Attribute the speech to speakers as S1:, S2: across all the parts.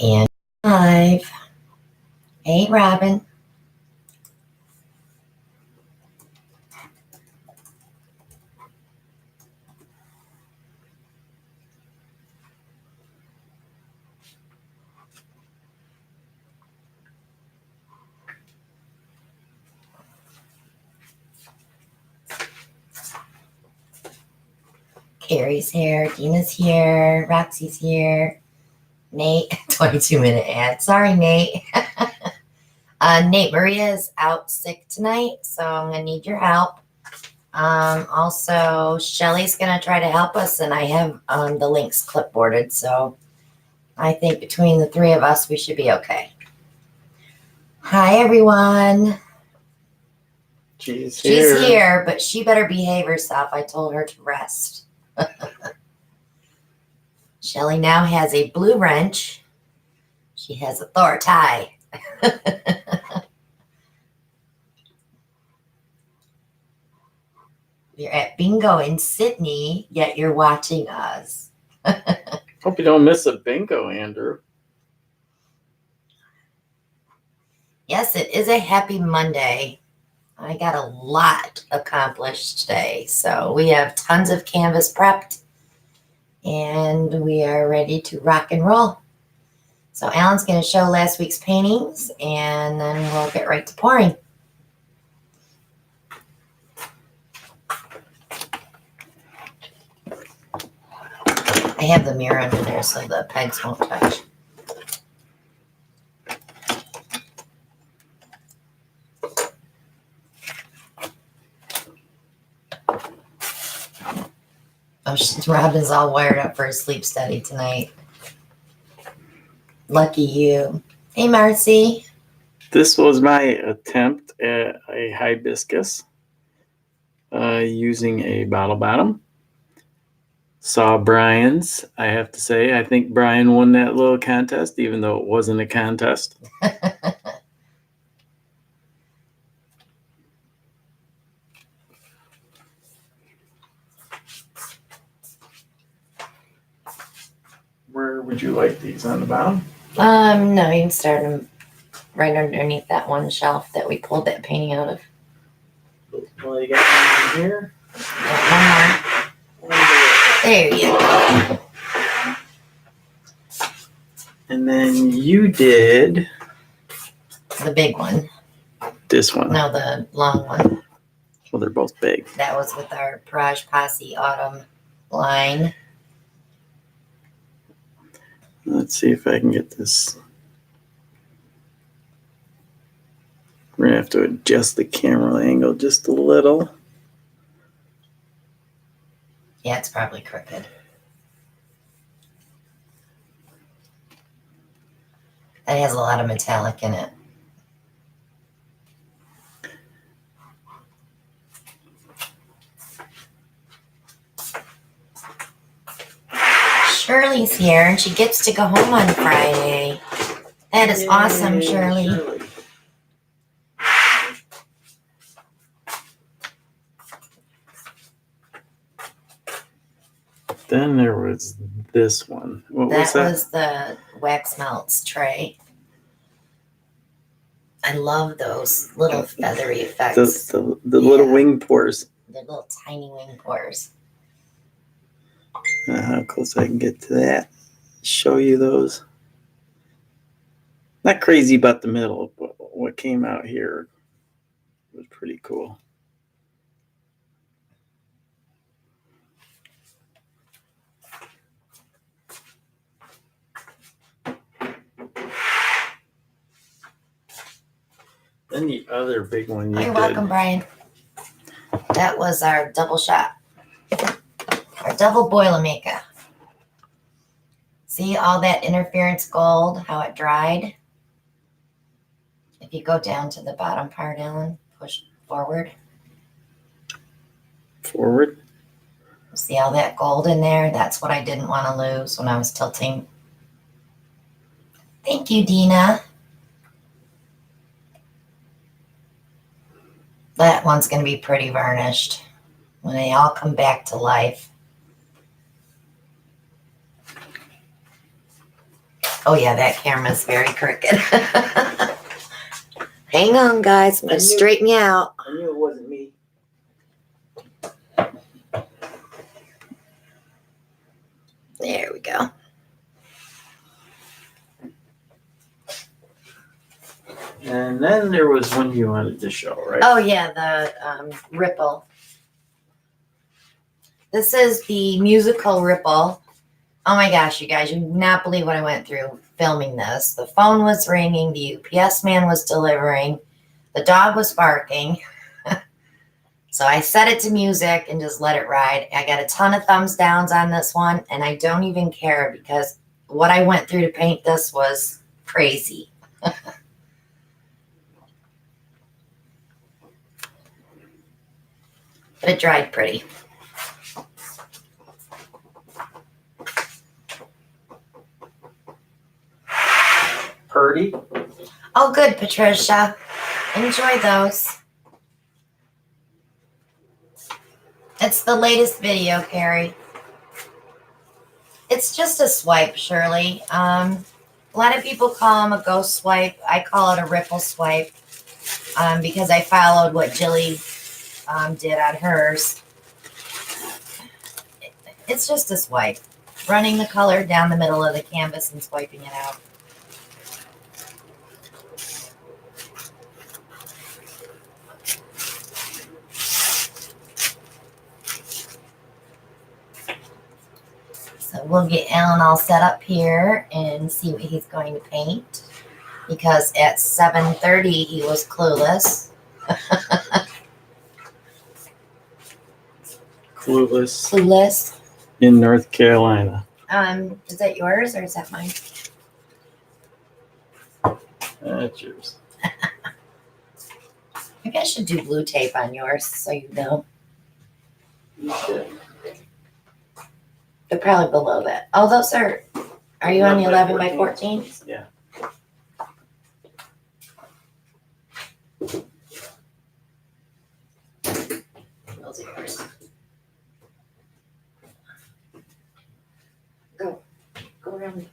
S1: And live. Hey, Robin. Carrie's here. Dina's here. Roxy's here. Nate, 22-minute ad. Sorry, Nate. Nate, Maria is out sick tonight, so I'm going to need your help. Also, Shelly's going to try to help us, and I have the links clipboarded, so I think between the three of us, we should be okay. Hi, everyone.
S2: She's
S1: here, but she better behave herself. I told her to rest. Shelly now has a blue wrench. She has a Thor tie. You're at bingo in Sydney, yet you're watching us.
S2: Hope you don't miss a bingo, Andrew.
S1: Yes, it is a happy Monday. I got a lot accomplished today. So we have tons of canvas prepped and we are ready to rock and roll. So Alan's going to show last week's paintings and then we'll get right to pouring. I have the mirror under there so the pegs won't touch. Oh, Robin's all wired up for a sleep study tonight. Lucky you. Hey, Marcy.
S2: This was my attempt at a hibiscus using a bottle bottom. Saw Brian's. I have to say, I think Brian won that little contest, even though it wasn't a contest. Where would you like these, on the bottom?
S1: No, you can start them right underneath that one shelf that we pulled that painting out of.
S2: Well, you got one here.
S1: Yeah, one more. There you go.
S2: And then you did
S1: The big one.
S2: this one.
S1: No, the long one.
S2: Well, they're both big.
S1: That was with our Parage Posse Autumn line.
S2: Let's see if I can get this. We're going to have to adjust the camera angle just a little.
S1: Yeah, it's probably crooked. That has a lot of metallic in it. Shirley's here and she gets to go home on Friday. That is awesome, Shirley.
S2: Then there was this one. What was that?
S1: That was the wax melts tray. I love those little feathery effects.
S2: The little wing pores.
S1: The little tiny wing pores.
S2: How close I can get to that. Show you those. Not crazy about the middle, but what came out here was pretty cool. Then the other big one you did.
S1: You're welcome, Brian. That was our double shot. Our double Boilermaker. See all that interference gold, how it dried? If you go down to the bottom part, Alan, push forward.
S2: Forward?
S1: See all that gold in there? That's what I didn't want to lose when I was tilting. Thank you, Dina. That one's going to be pretty varnished when they all come back to life. Oh yeah, that camera's very crooked. Hang on, guys. I'm going to straighten you out.
S2: I knew it wasn't me.
S1: There we go.
S2: And then there was one you wanted to show, right?
S1: Oh yeah, the ripple. This is the musical ripple. Oh my gosh, you guys, you would not believe what I went through filming this. The phone was ringing, the UPS man was delivering, the dog was barking. So I set it to music and just let it ride. I got a ton of thumbs downs on this one, and I don't even care because what I went through to paint this was crazy. But it dried pretty.
S2: Purdy.
S1: Oh, good, Patricia. Enjoy those. It's the latest video, Carrie. It's just a swipe, Shirley. A lot of people call them a ghost swipe. I call it a ripple swipe because I followed what Jilly did on hers. It's just a swipe. Running the color down the middle of the canvas and swiping it out. So we'll get Alan all set up here and see what he's going to paint. Because at 7:30 he was clueless. Clueless.
S2: In North Carolina.
S1: Is that yours or is that mine?
S2: That's yours.
S1: Maybe I should do blue tape on yours so you know.
S2: You should.
S1: They're probably below that. Oh, those are you on the 11 by 14?
S2: Yeah.
S1: Those are yours. Go around.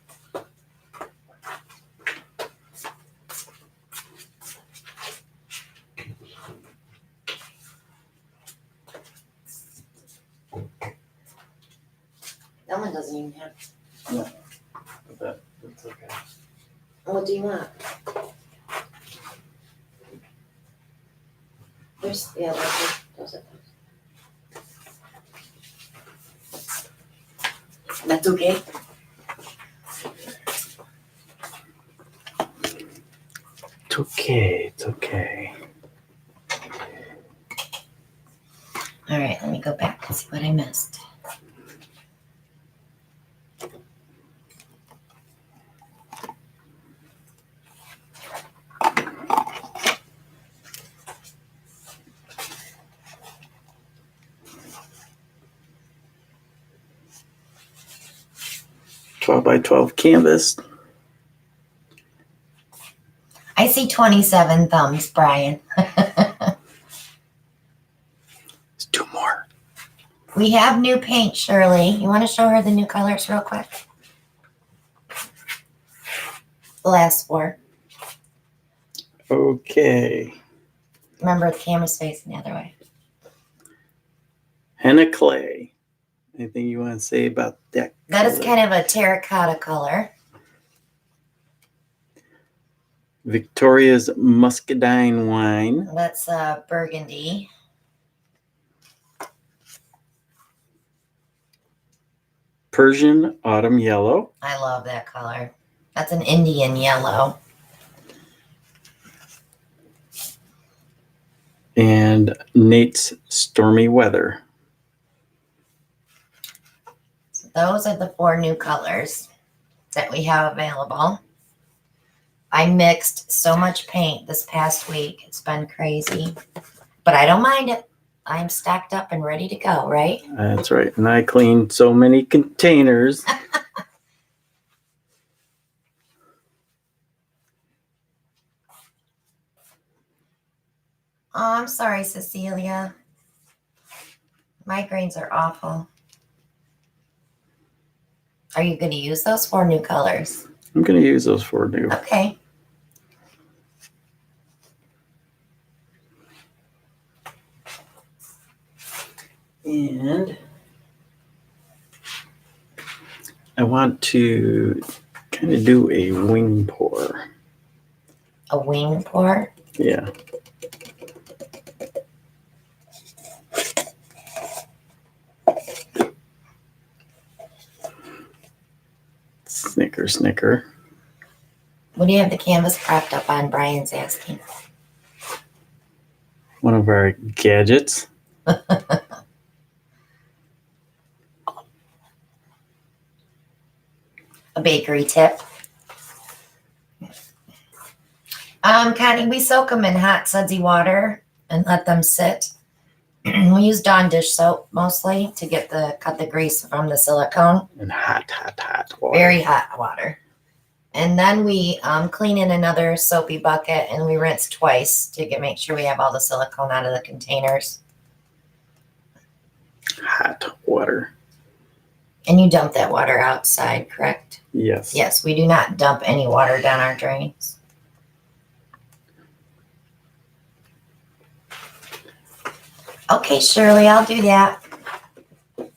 S1: That one doesn't even have.
S2: No. That's okay.
S1: What do you want? There's those are those. That's okay.
S2: It's okay. It's okay.
S1: All right, let me go back and see what I missed.
S2: By 12 canvas.
S1: I see 27 thumbs, Brian.
S2: It's two more.
S1: We have new paint, Shirley. You want to show her the new colors real quick? The last four.
S2: Okay.
S1: Remember, the camera's facing the other way.
S2: Henna clay. Anything you want to say about that?
S1: That is kind of a terracotta color.
S2: Victoria's muscadine wine.
S1: That's burgundy.
S2: Persian autumn yellow.
S1: I love that color. That's an Indian yellow.
S2: And Nate's stormy weather.
S1: So those are the four new colors that we have available. I mixed so much paint this past week. It's been crazy, but I don't mind it. I'm stacked up and ready to go, right?
S2: That's right. And I cleaned so many containers.
S1: Oh, I'm sorry, Cecilia. Migraines are awful. Are you going to use those four new colors?
S2: I'm going to use those 4 new.
S1: Okay.
S2: And I want to kind of do a wing pour.
S1: A wing pour?
S2: Yeah. Snicker, snicker.
S1: What do you have the canvas propped up on? Brian's asking.
S2: One of our gadgets.
S1: A bakery tip. Connie, we soak them in hot sudsy water and let them sit. We use Dawn dish soap mostly to cut the grease from the silicone.
S2: And hot water.
S1: Very hot water. And then we clean in another soapy bucket and we rinse twice to make sure we have all the silicone out of the containers.
S2: Hot water.
S1: And you dump that water outside, correct?
S2: Yes.
S1: Yes, we do not dump any water down our drains. Okay, Shirley, I'll do that. Do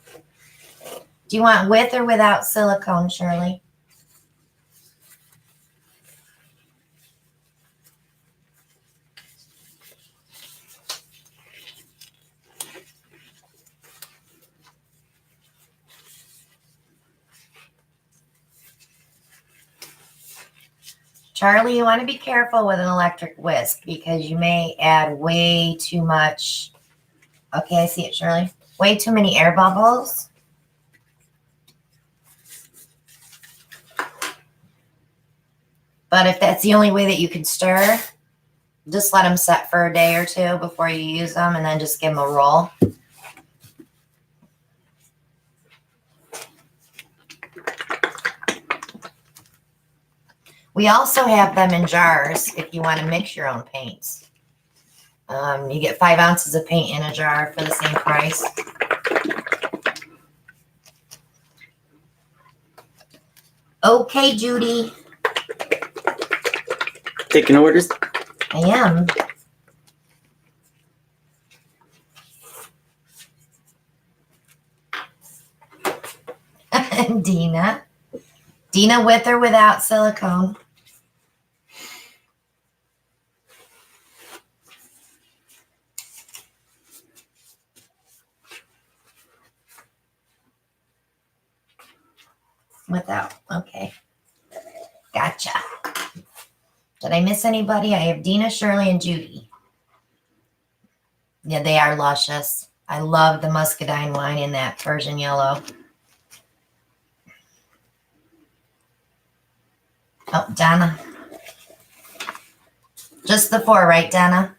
S1: you want with or without silicone, Shirley? Charlie, you want to be careful with an electric whisk because you may add way too much. Okay, I see it, Shirley. Way too many air bubbles. But if that's the only way that you can stir, just let them set for a day or two before you use them and then just give them a roll. We also have them in jars if you want to mix your own paints. You get 5 ounces of paint in a jar for the same price. Okay, Judy.
S2: Taking orders?
S1: I am. Dina. Dina, with or without silicone? Without. Okay. Gotcha. Did I miss anybody? I have Dina, Shirley, and Judy. Yeah, they are luscious. I love the muscadine wine in that Persian yellow. Oh, Donna. Just the 4, right, Donna?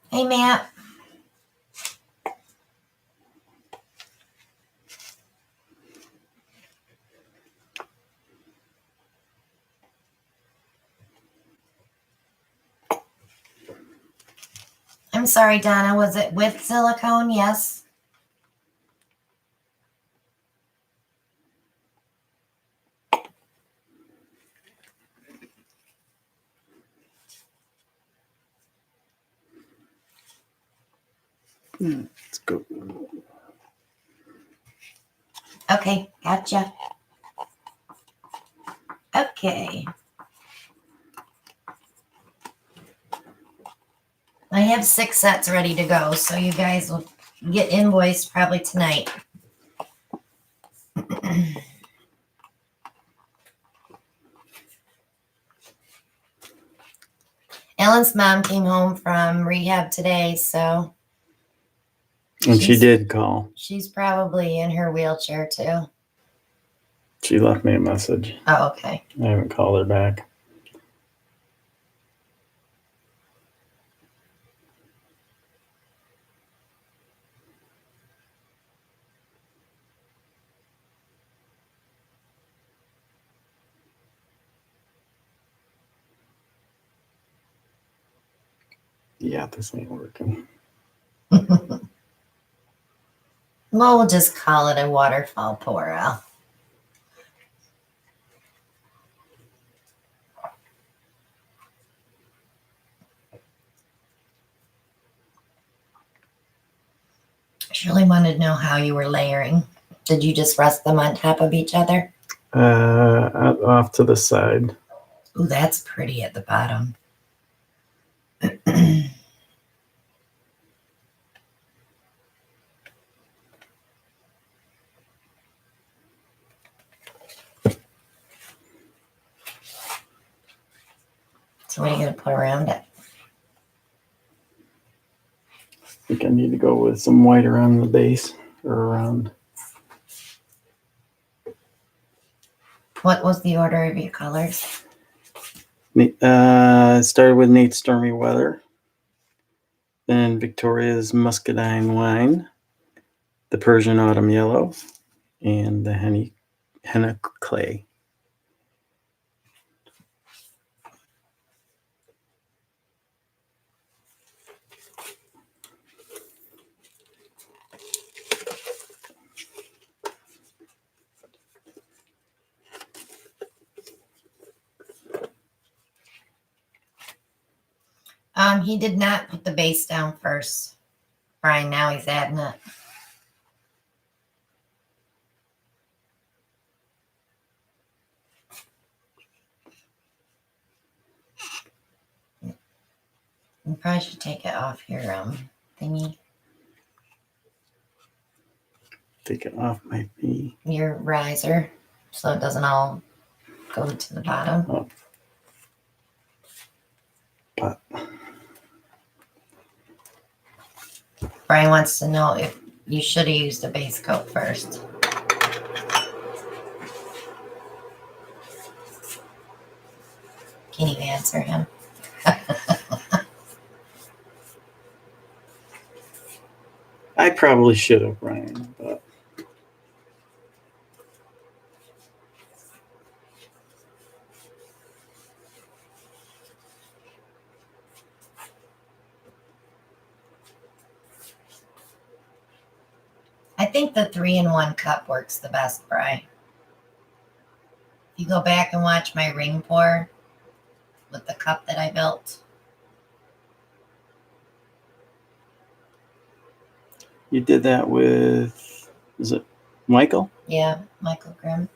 S1: Hey, Matt. I'm sorry, Donna. Was it with silicone? Yes.
S2: Let's go.
S1: Okay, gotcha. Okay. I have 6 sets ready to go, so you guys will get invoiced probably tonight. Ellen's mom came home from rehab today, so.
S2: And she did call.
S1: She's probably in her wheelchair too.
S2: She left me a message.
S1: Oh, okay.
S2: I haven't called her back. Yeah, this ain't working.
S1: Well, we'll just call it a waterfall pour out. Shirley wanted to know how you were layering. Did you just rest them on top of each other?
S2: Off to the side.
S1: Ooh, that's pretty at the bottom. So what are you going to put around it?
S2: I think I need to go with some white around the base or around.
S1: What was the order of your colors?
S2: Started with Nate's Stormy Weather, then Victoria's Muscadine Wine, the Persian Autumn Yellow, and the Henna Clay.
S1: He did not put the base down first. Brian, now he's adding it. You probably should take it off your thingy.
S2: Take it off my feet.
S1: Your riser, so it doesn't all go to the bottom.
S2: Oh. But
S1: Brian wants to know if you should have used a base coat first. Can you answer him?
S2: I probably should have, Brian, but
S1: I think the 3-in-1 cup works the best, Brian. If you go back and watch my ring pour with the cup that I built,
S2: you did that with, is it Michael?
S1: yeah, Michael Grimm.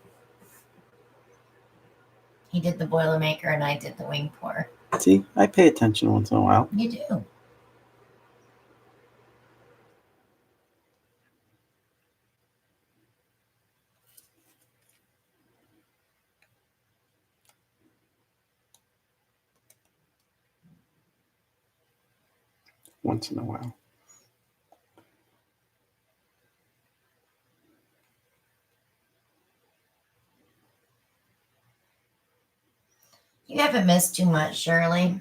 S1: He did the Boilermaker and I did the wing pour.
S2: See, I pay attention once in a while.
S1: You do.
S2: Once in a while.
S1: You haven't missed too much, Shirley.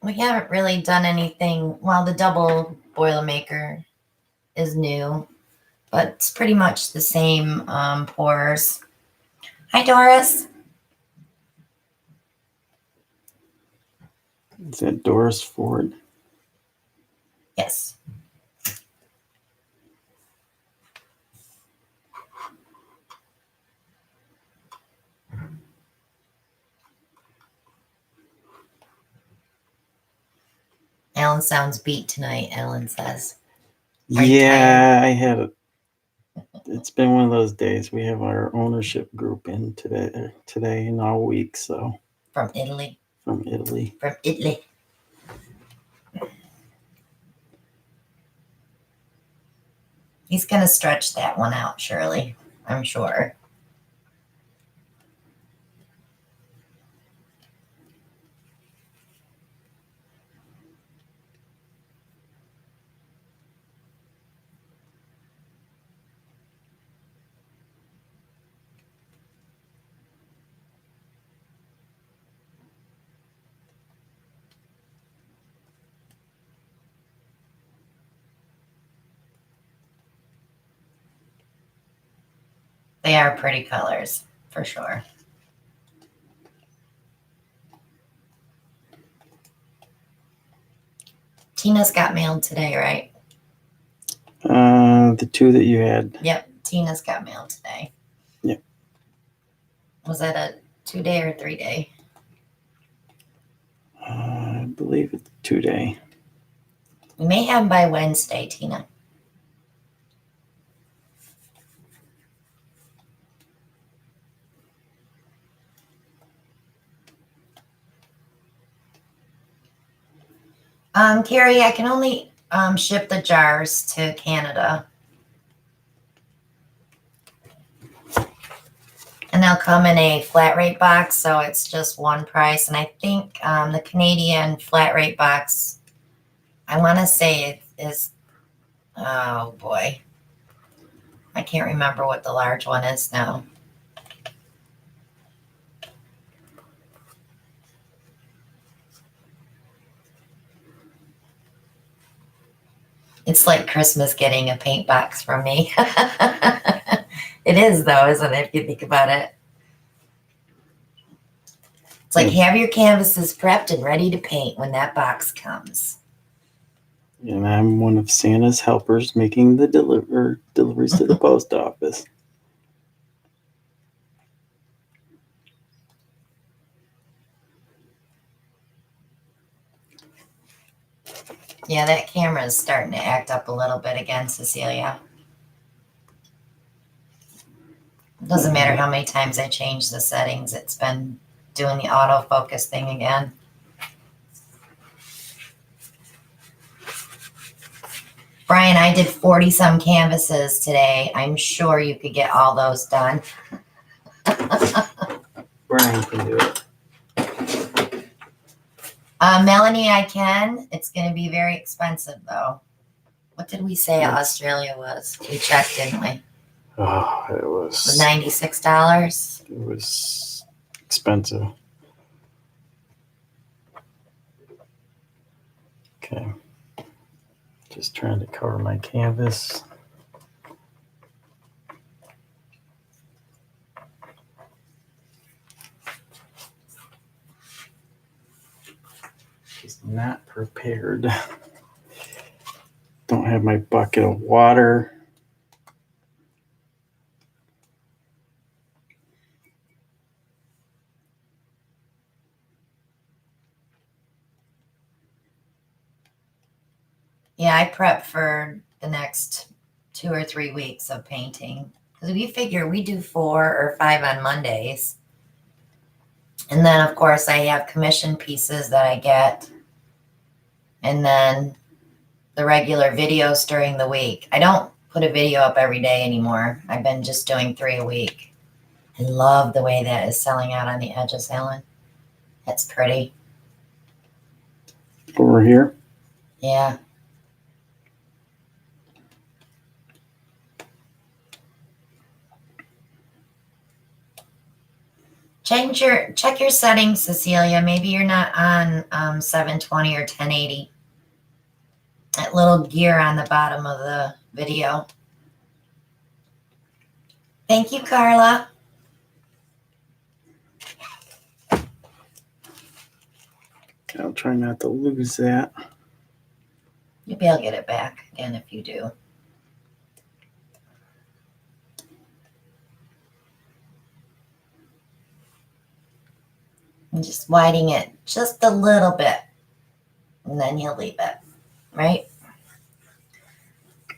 S1: We haven't really done anything. Well, the double Boilermaker is new, but it's pretty much the same pours. Hi, Doris.
S2: Is that Doris Ford?
S1: Yes. Alan sounds beat tonight, Alan says. Are you
S2: Yeah, I had it. It's been one of those days. We have our ownership group in today and all week. So
S1: From Italy.
S2: from Italy.
S1: From Italy. He's going to stretch that one out, Shirley. I'm sure. They are pretty colors, for sure. Tina's got mailed today, right?
S2: The two that you had.
S1: Yep, Tina's got mailed today.
S2: Yep.
S1: Was that a 2-day or 3-day?
S2: I believe it's 2-day.
S1: We may have them by Wednesday, Tina. Carrie, I can only ship the jars to Canada. And they'll come in a flat rate box, so it's just one price. And I think the Canadian flat rate box, I want to say it is, oh boy, I can't remember what the large one is now. It's like Christmas getting a paint box from me. It is though, isn't it, if you think about it? It's like have your canvases prepped and ready to paint when that box comes.
S2: And I'm one of Santa's helpers making the deliveries to the post office.
S1: Yeah, that camera is starting to act up a little bit again, Cecilia. It doesn't matter how many times I change the settings. It's been doing the autofocus thing again. Brian, I did 40 some canvases today. I'm sure you could get all those done.
S2: Brian can do it.
S1: Melanie, I can. It's going to be very expensive though. What did we say Australia was? We checked, didn't we?
S2: Oh, it was
S1: $96.
S2: It was expensive. Okay. Just trying to cover my canvas. Just not prepared. Don't have my bucket of water.
S1: Yeah, I prep for the next 2 or 3 weeks of painting. Because we figure we do 4 or 5 on Mondays. And then, of course, I have commission pieces that I get. And then the regular videos during the week. I don't put a video up every day anymore. I've been just doing 3 a week. I love the way that is selling out on the edges, Ellen. That's pretty.
S2: Over here.
S1: Yeah. Check your settings, Cecilia. Maybe you're not on 720 or 1080. That little gear on the bottom of the video. Thank you, Carla.
S2: I'll try not to lose that.
S1: You'll be able to get it back again if you do. And just widening it just a little bit. And then you'll leave it, right?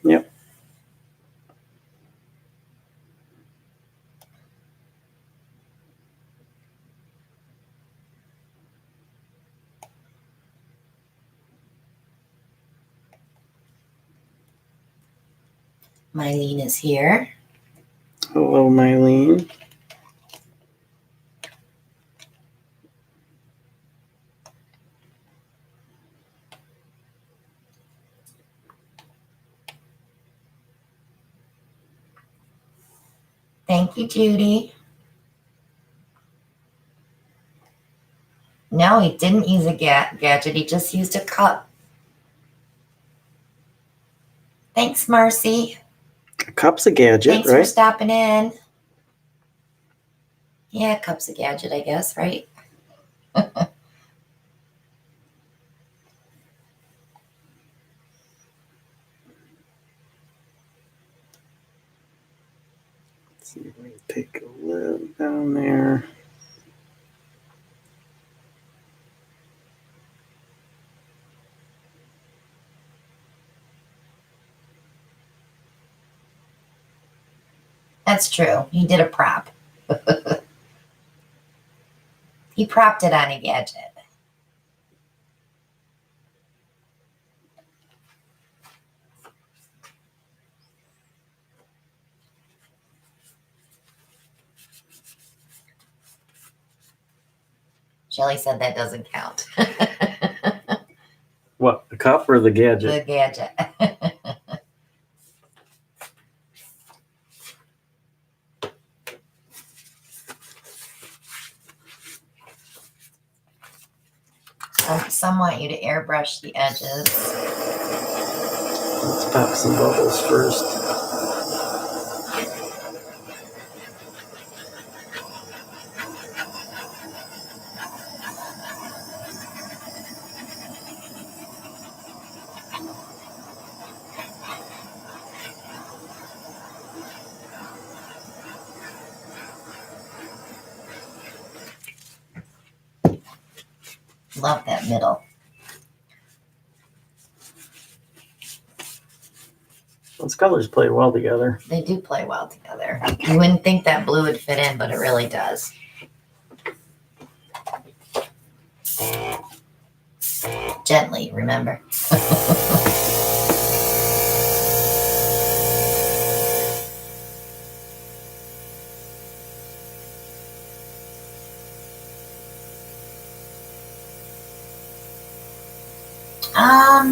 S2: Yep.
S1: Mylene is here.
S2: Hello, Mylene.
S1: Thank you, Judy. No, he didn't use a gadget. He just used a cup. Thanks, Marcy.
S2: A cup's a gadget,
S1: Thanks
S2: right?
S1: for stopping in. Yeah, a cup's a gadget, I guess, right? That's true. He did a prop. He propped it on a gadget. Shelly said that doesn't count.
S2: What, the cup or the gadget?
S1: The gadget. Some want you to airbrush the edges.
S2: Let's pop some bubbles first.
S1: Love that middle.
S2: Those colors play well together.
S1: They do play well together. You wouldn't think that blue would fit in, but it really does. Gently, remember.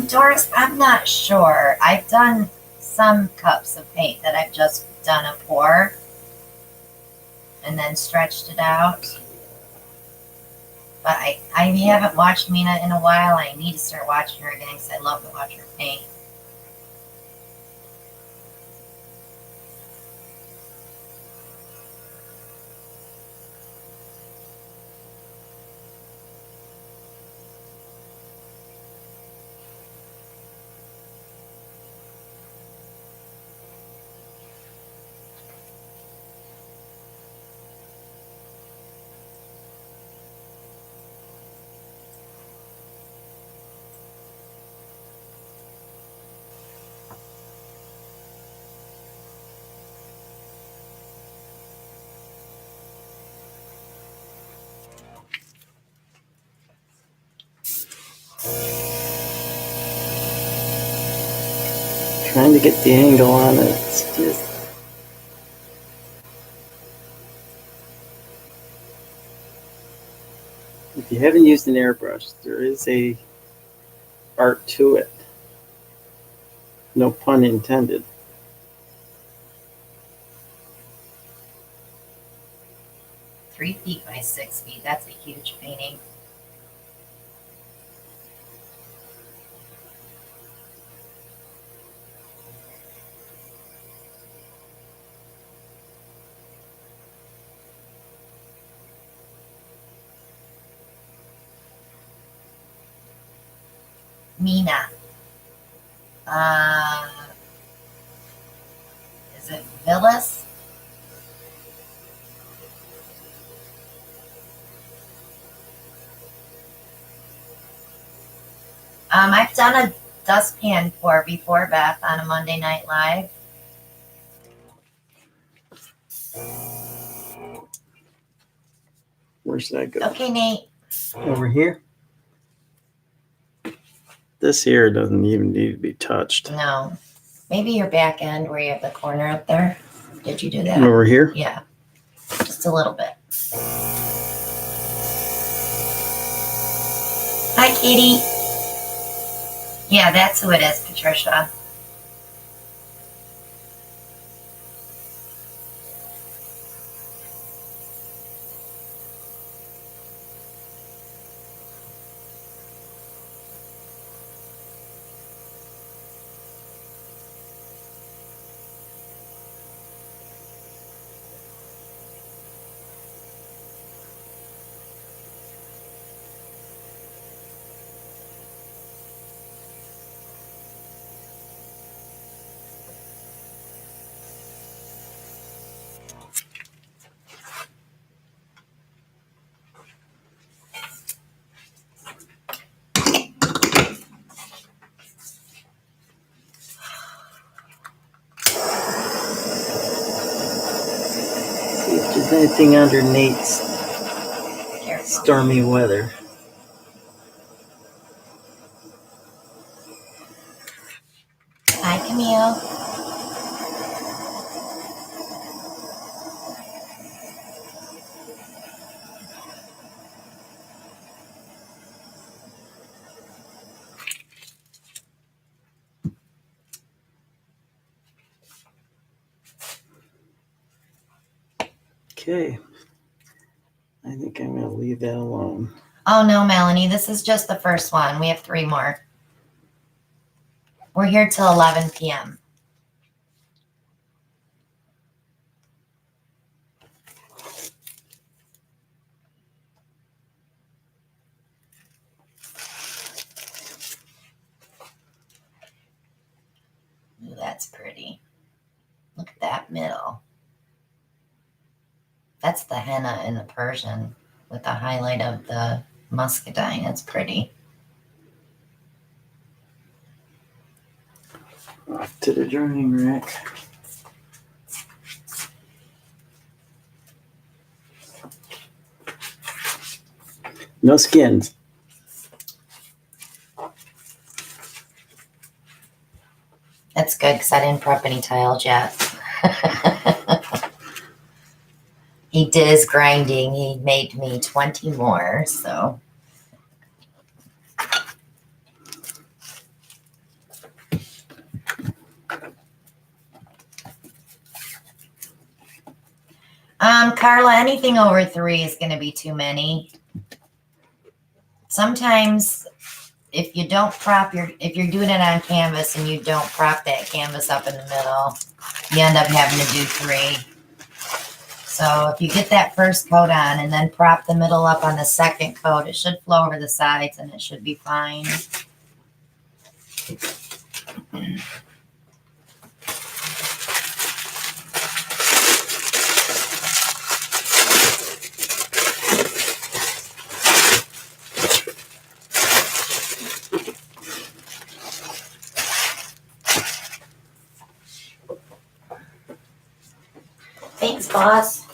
S1: Doris, I'm not sure. I've done some cups of paint that I've just done a pour and then stretched it out. But I haven't watched Mina in a while. I need to start watching her again because I love to watch her paint.
S2: Trying to get the angle on it. It's just... If you haven't used an airbrush, there is a art to it. No pun intended.
S1: Three feet by 6 feet. That's a huge painting. Mina. Is it Villas? I've done a dustpan pour before, Beth, on a Monday Night Live.
S2: Where should I go?
S1: Okay, Nate.
S2: Over here? This here doesn't even need to be touched.
S1: No. Maybe your back end where you have the corner up there. Did you do that?
S2: Over here?
S1: Yeah. Just a little bit. Hi, Katie. Yeah, that's who it is, Patricia.
S2: anything under Nate's
S1: Careful.
S2: stormy weather.
S1: Hi, Camille.
S2: Okay. I think I'm going to leave that alone.
S1: Oh, no, Melanie. This is just the first one. We have 3 more. We're here till 11 p.m. Ooh, that's pretty. Look at that middle. That's the henna and the Persian with the highlight of the muscadine. It's pretty.
S2: Off to the drying rack. No skins.
S1: That's good because I didn't prep any tiles yet. He did his grinding. He made me 20 more, so. Carla, anything over 3 is going to be too many. Sometimes if you don't prop if you're doing it on canvas and you don't prop that canvas up in the middle, you end up having to do 3. So if you get that first coat on and then prop the middle up on the second coat, it should flow over the sides and it should be fine. Thanks, boss.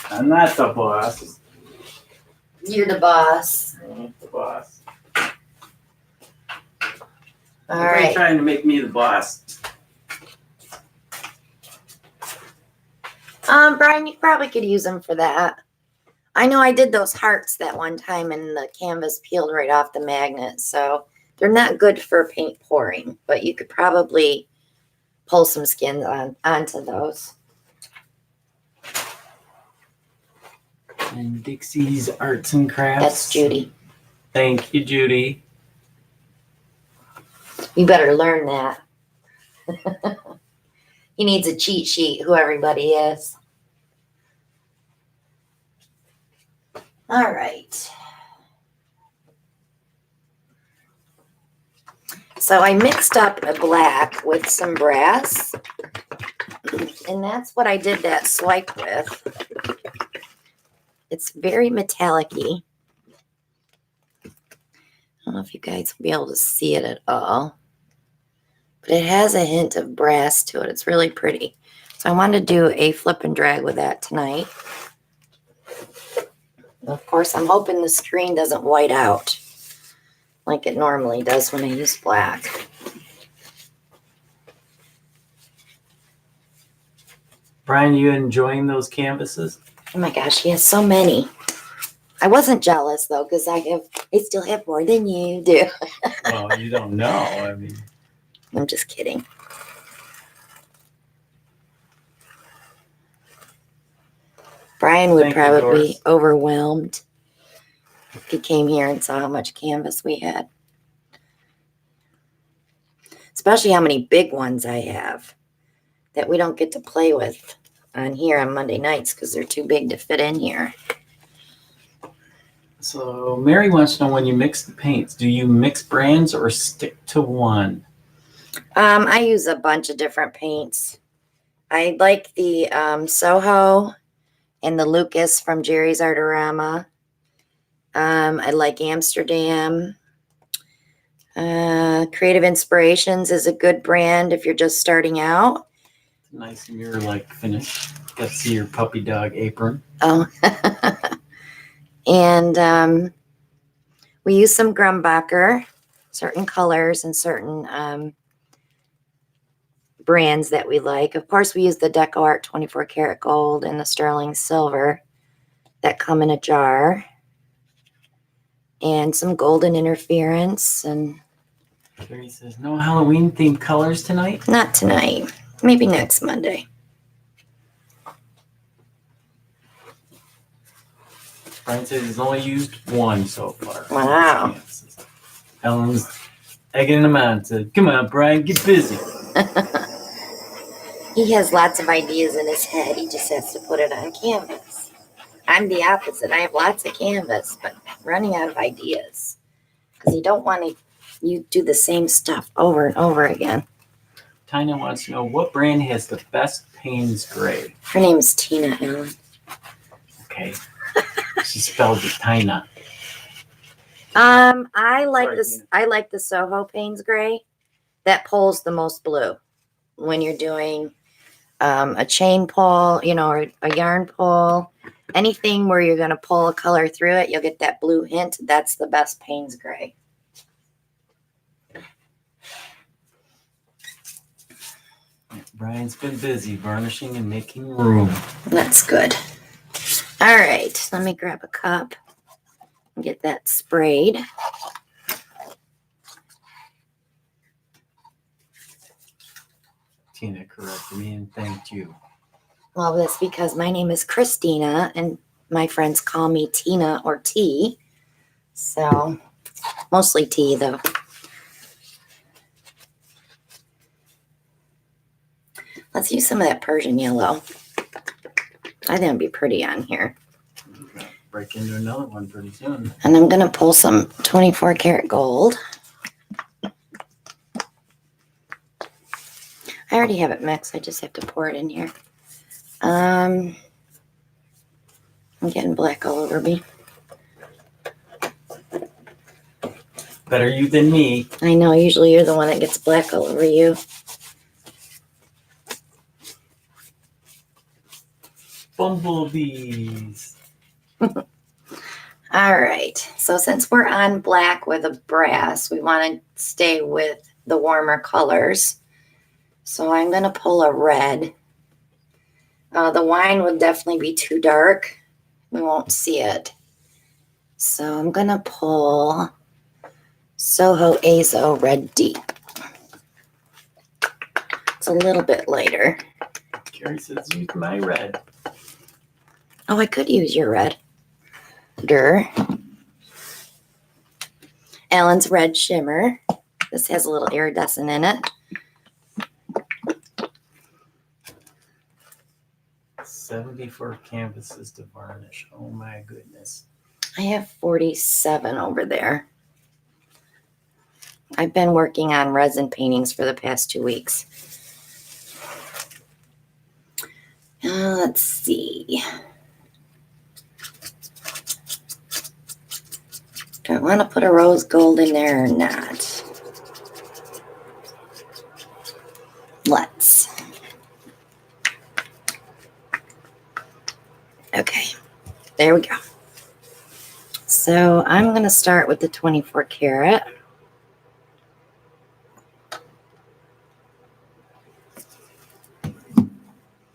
S2: I'm not the boss.
S1: You're the boss.
S2: I'm the boss.
S1: All
S2: Why are you
S1: right.
S2: trying to make me the boss?
S1: Brian, you probably could use them for that. I know I did those hearts that one time and the canvas peeled right off the magnet. So they're not good for paint pouring, but you could probably pull some skins onto those.
S2: And Dixie's Arts and Crafts.
S1: That's Judy.
S2: Thank you, Judy.
S1: You better learn that. He needs a cheat sheet, who everybody is. All right. So I mixed up a black with some brass. And that's what I did that swipe with. It's very metallic-y. I don't know if you guys will be able to see it at all. But it has a hint of brass to it. It's really pretty. So I wanted to do a flip and drag with that tonight. Of course, I'm hoping the screen doesn't white out like it normally does when I use black.
S2: Brian, you enjoying those canvases?
S1: Oh my gosh, he has so many. I wasn't jealous though, because I still have more than you do.
S2: Well, you don't know. I mean,
S1: I'm just kidding. Brian would
S2: Thank you,
S1: probably
S2: Doris.
S1: be overwhelmed if he came here and saw how much canvas we had. Especially how many big ones I have that we don't get to play with on here on Monday nights because they're too big to fit in here.
S2: so Mary wants to know, when you mix the paints, do you mix brands or stick to one?
S1: I use a bunch of different paints. I like the Soho and the Lucas from Jerry's Artorama. I like Amsterdam. Creative Inspirations is a good brand if you're just starting out.
S2: Nice mirror-like finish. Got to see your puppy dog apron.
S1: Oh. And we use some Grumbacher, certain colors and certain brands that we like. Of course, we use the Deco Art 24 karat gold and the sterling silver that come in a jar. And some golden interference. And
S2: Carrie says, no Halloween themed colors tonight?
S1: not tonight. Maybe next Monday.
S2: Brian says he's only used one so far.
S1: Wow.
S2: Helen's egging him on. Said, come on, Brian, get busy.
S1: He has lots of ideas in his head. He just has to put it on canvas. I'm the opposite. I have lots of canvas, but running out of ideas. Because you don't want to do the same stuff over and over again.
S2: Tina wants to know what brand has the best Payne's Gray.
S1: Her name is Tina Allen.
S2: Okay. She spelled it Tina.
S1: I like
S2: Sorry,
S1: this.
S2: Tina.
S1: I like the Soho Payne's Gray. That pulls the most blue when you're doing a chain pull, or a yarn pull. Anything where you're going to pull a color through it, you'll get that blue hint. That's the best Payne's Gray.
S2: Brian's been busy varnishing and making room.
S1: That's good. All right, let me grab a cup and get that sprayed.
S2: Tina corrected me and thanked you.
S1: Well, that's because my name is Christina and my friends call me Tina or T. So, mostly T though. Let's use some of that Persian yellow. I think it'd be pretty on here.
S2: Break into another one pretty soon.
S1: And I'm going to pull some 24 karat gold. I already have it mixed. I just have to pour it in here. I'm getting black all over me.
S2: Better you than me.
S1: I know. Usually you're the one that gets black all over you.
S2: Bumblebees.
S1: All right. So since we're on black with a brass, we want to stay with the warmer colors. So I'm going to pull a red. The wine would definitely be too dark. We won't see it. So I'm going to pull Soho Azo Red Deep. It's a little bit lighter.
S2: Carrie says, use my red.
S1: Oh, I could use your red. Allen's Red Shimmer. This has a little iridescent in it.
S2: 74 canvases to varnish. Oh my goodness.
S1: I have 47 over there. I've been working on resin paintings for the past 2 weeks. Let's see. Do I want to put a rose gold in there or not? Let's. Okay, there we go. So I'm going to start with the 24 karat.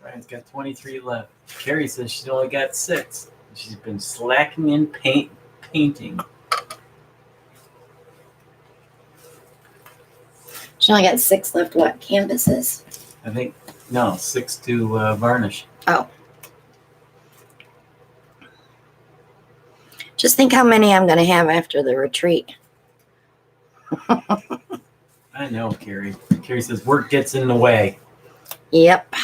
S2: Brian's got 23 left. Carrie says she's only got 6. She's been slacking in painting.
S1: She only got 6 left. What canvases?
S2: I think, no, 6 to varnish.
S1: Oh. Just think how many I'm going to have after the retreat.
S2: I know, Carrie. Carrie says work gets in the way.
S1: Yep.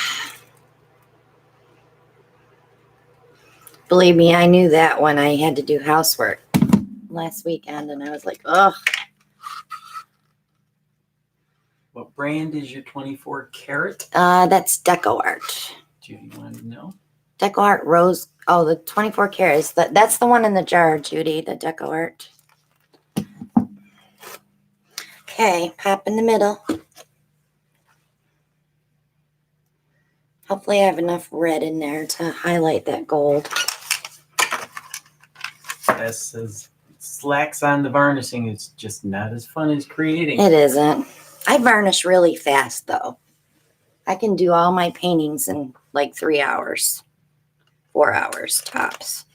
S1: Believe me, I knew that when I had to do housework last weekend, and I was like, ugh.
S2: What brand is your 24 karat?
S1: That's Deco Art.
S2: Judy wanted to know.
S1: Deco Art Rose. Oh, the 24 carats. That's the one in the jar, Judy, the Deco Art. Okay, pop in the middle. Hopefully I have enough red in there to highlight that gold.
S2: S says slacks on the varnishing. It's just not as fun as creating.
S1: It isn't. I varnish really fast though. I can do all my paintings in like 3 hours, 4 hours tops.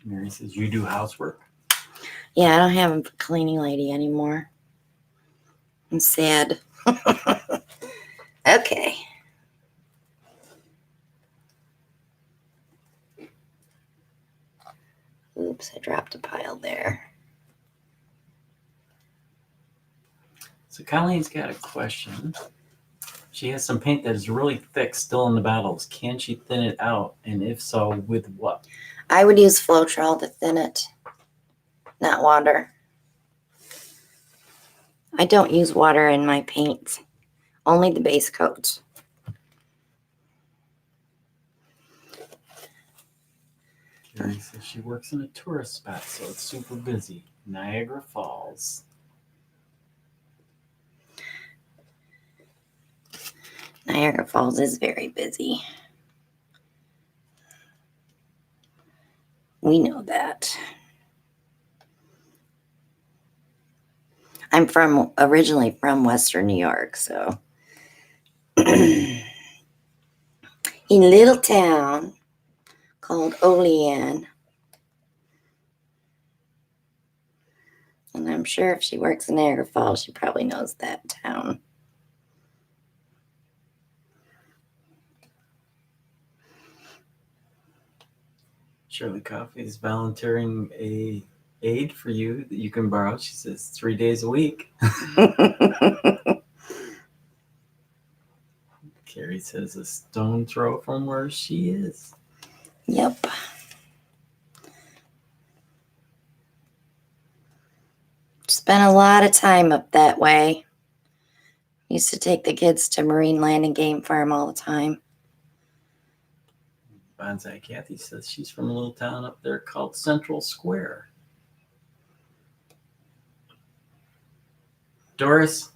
S2: Mary says, you do housework?
S1: Yeah, I don't have a cleaning lady anymore. I'm sad. Okay. Oops, I dropped a pile there.
S2: So Colleen's got a question. She has some paint that is really thick still in the bottles. Can she thin it out? And if so, with what?
S1: I would use Floetrol to thin it, not water. I don't use water in my paints, only the base coats.
S2: Carrie says she works in a tourist spot, so it's super busy. Niagara Falls.
S1: Niagara Falls is very busy. We know that. I'm originally from Western New York, so in a little town called Olean. And I'm sure if she works in Niagara Falls, she probably knows that town.
S2: Shirley Coffee is volunteering a aid for you that you can borrow. She says 3 days a week. Carrie says a stone throw from where she is.
S1: Yep. Spent a lot of time up that way. Used to take the kids to Marine Land and Game Farm all the time.
S2: Bonsai Kathy says she's from a little town up there called Central Square. Doris,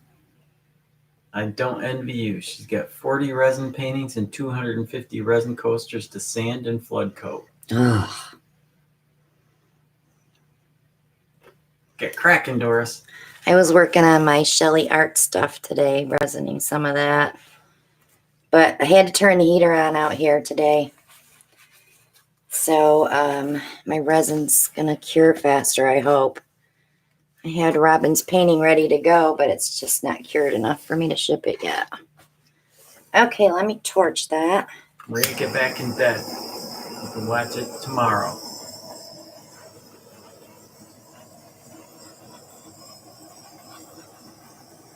S2: I don't envy you. She's got 40 resin paintings and 250 resin coasters to sand and flood coat.
S1: Ugh.
S2: Get cracking, Doris.
S1: I was working on my Shelly Art stuff today, resining some of that. But I had to turn the heater on out here today. So my resin's going to cure faster, I hope. I had Robin's painting ready to go, but it's just not cured enough for me to ship it yet. Okay, let me torch that.
S2: We're going to get back in bed. You can watch it tomorrow.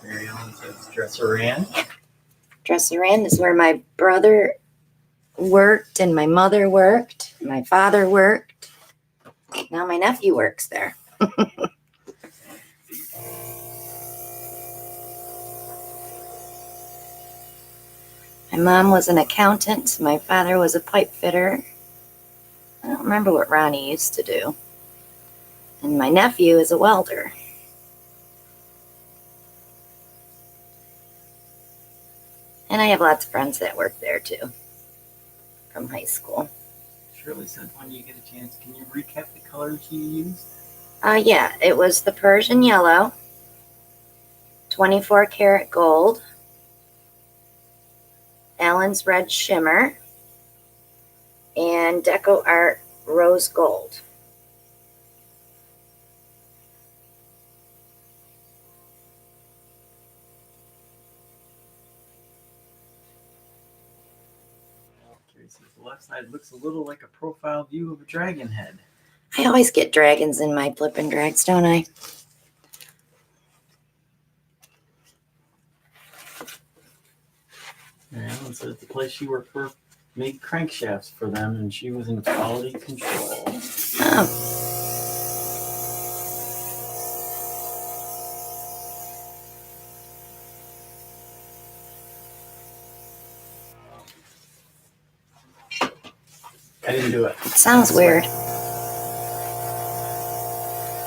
S2: Mary Ellen says Dresser Ann.
S1: Dresser Inn is where my brother worked and my mother worked. My father worked. Now my nephew works there. My mom was an accountant. My father was a pipe fitter. I don't remember what Ronnie used to do. And my nephew is a welder. And I have lots of friends that work there too, from high school.
S2: Shirley said when you get a chance, can you recap the colors you used?
S1: Yeah, it was the Persian yellow, 24 karat gold, Allen's red shimmer, and Deco Art rose gold.
S2: The left side looks a little like a profile view of a dragon head.
S1: I always get dragons in my flip and drags, don't I?
S2: Mary Ellen said the place she worked for made crankshafts for them, and she was in quality control.
S1: Oh.
S2: I didn't do it.
S1: It sounds weird.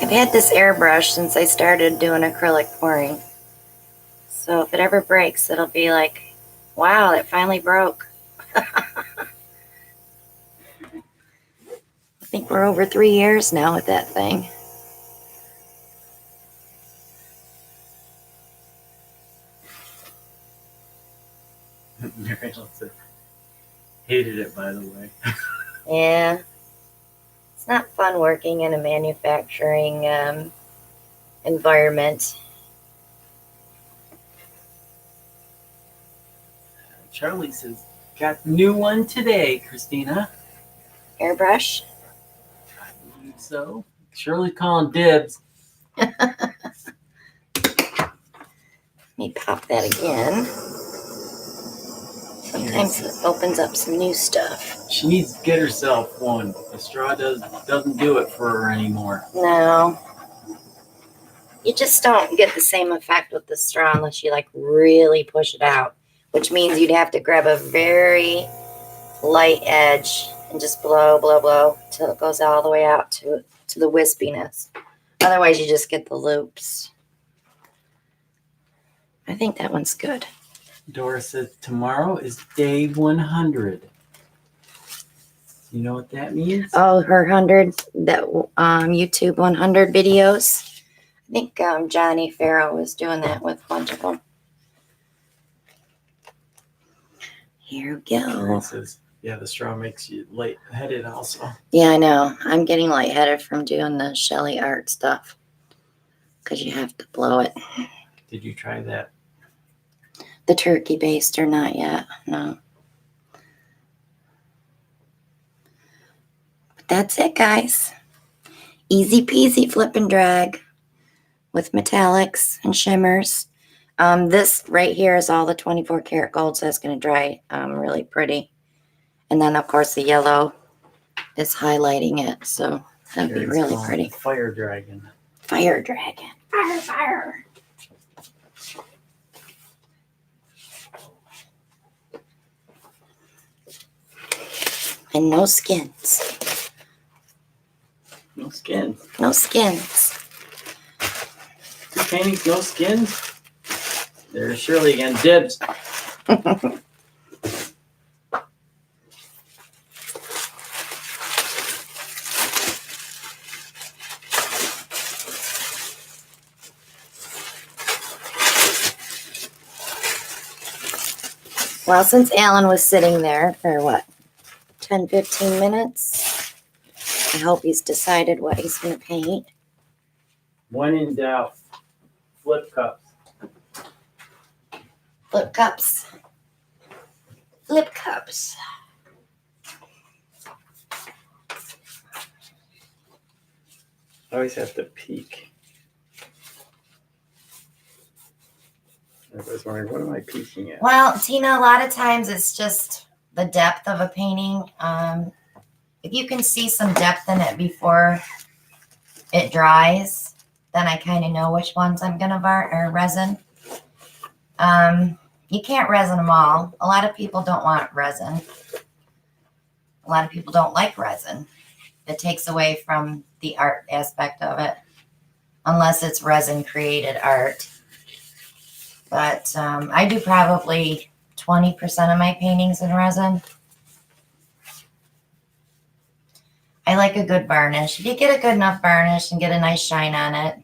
S1: I've had this airbrush since I started doing acrylic pouring. So if it ever breaks, it'll be like, wow, it finally broke. I think we're over 3 years now with that thing.
S2: Mary Ellen hated it, by the way.
S1: Yeah. It's not fun working in a manufacturing environment.
S2: Charlie says, got the new one today, Christina.
S1: Airbrush?
S2: I believe so. Shirley's calling dibs.
S1: Let me pop that again. Sometimes it opens up some new stuff.
S2: She needs to get herself one. The straw doesn't do it for her anymore.
S1: No. You just don't get the same effect with the straw unless you like really push it out, which means you'd have to grab a very light edge and just blow, blow, blow till it goes all the way out to the wispiness. Otherwise, you just get the loops. I think that one's good.
S2: Dora says tomorrow is day 100. You know what that means?
S1: Oh, her 100, that YouTube 100 videos. I think Johnny Farrow was doing that with a bunch of them. Here we go.
S2: Says, yeah, the straw makes you lightheaded also.
S1: Yeah, I know. I'm getting lightheaded from doing the Shelly art stuff because you have to blow it.
S2: Did you try that?
S1: The turkey baster, not yet. No. But that's it, guys. Easy peasy flip and drag with metallics and shimmers. This right here is all the 24 karat gold, so it's going to dry really pretty. And then, of course, the yellow is highlighting it, so that'd be really pretty.
S2: Fire dragon.
S1: Fire dragon. Fire, fire. And no skins.
S2: No skins.
S1: No skins.
S2: Two paintings, no skins. There's Shirley again. Dibs.
S1: Well, since Alan was sitting there for what, 10, 15 minutes, I hope he's decided what he's going to paint.
S2: When in doubt, flip cups.
S1: Flip cups. Flip cups.
S2: I always have to peek. Everybody's wondering, what am I peeking at?
S1: Well, Tina, a lot of times it's just the depth of a painting. If you can see some depth in it before it dries, then I kind of know which ones I'm going to resin. You can't resin them all. A lot of people don't want resin. A lot of people don't like resin. It takes away from the art aspect of it, unless it's resin created art. But I do probably 20% of my paintings in resin. I like a good varnish. If you get a good enough varnish and get a nice shine on it,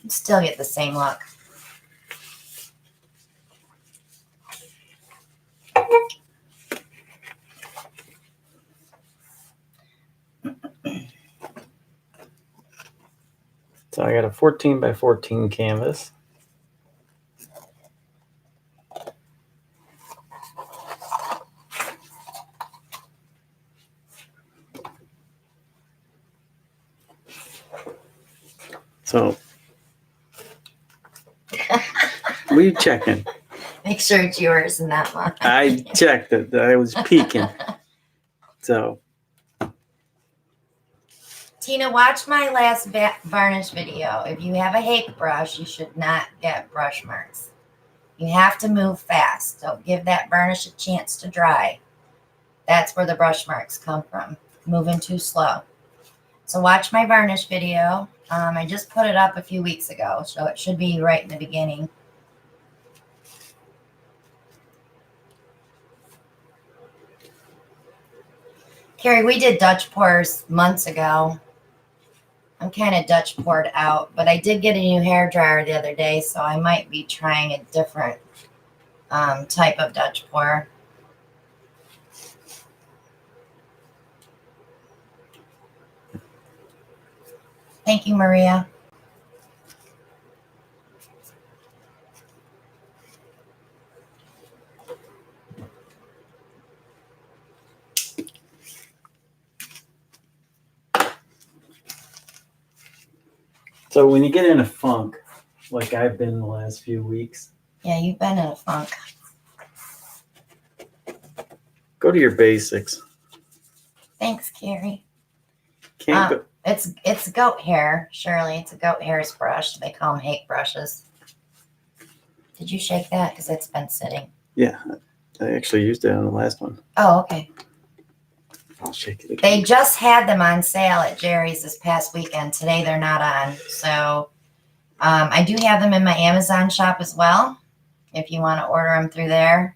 S1: you still get the same look.
S2: So I got a 14 by 14 canvas. So, we checking.
S1: Make sure it's yours and not mine.
S2: I checked it. I was peeking. So,
S1: Tina, watch my last varnish video. If you have a hake brush, you should not get brush marks. You have to move fast. Don't give that varnish a chance to dry. That's where the brush marks come from. Moving too slow. So watch my varnish video. I just put it up a few weeks ago, so it should be right in the beginning. Carrie, we did Dutch pours months ago. I'm kind of Dutch poured out, but I did get a new hair dryer the other day, so I might be trying a different type of Dutch pour. Thank you, Maria.
S2: So when you get in a funk, like I've been the last few weeks,
S1: Yeah, you've been in a funk.
S2: go to your basics.
S1: Thanks, Carrie.
S2: Can't go.
S1: It's goat hair, Shirley. It's a goat hair's brush. They call them hake brushes. Did you shake that? Because it's been sitting.
S2: Yeah, I actually used it on the last one.
S1: Oh, okay.
S2: I'll shake it again.
S1: They just had them on sale at Jerry's this past weekend. Today they're not on. So I do have them in my Amazon shop as well, if you want to order them through there.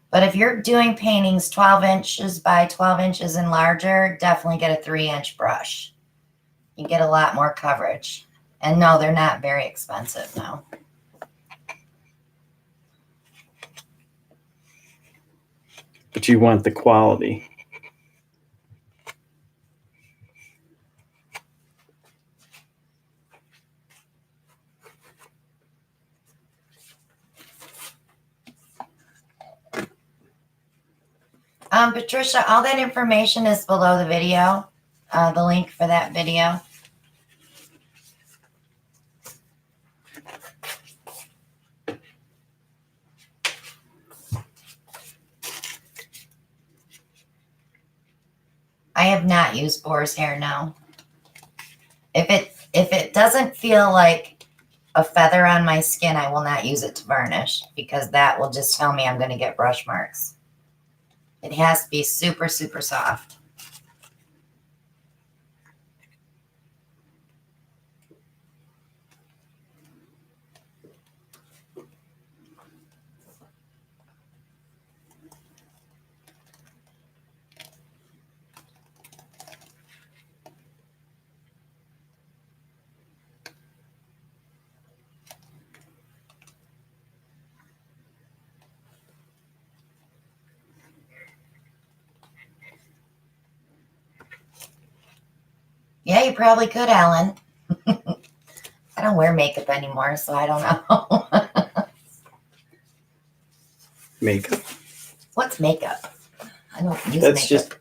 S1: But if you're doing paintings 12 inches by 12 inches and larger, definitely get a 3-inch brush. You get a lot more coverage. And no, they're not very expensive, no.
S2: But you want the quality.
S1: Patricia, all that information is below the video, the link for that video. I have not used boar's hair, no. If it doesn't feel like a feather on my skin, I will not use it to varnish, because that will just tell me I'm going to get brush marks. It has to be super, super soft. Yeah, you probably could, Alan. I don't wear makeup anymore, so I don't know.
S2: Makeup.
S1: What's makeup? I don't use
S2: That's
S1: makeup.
S2: just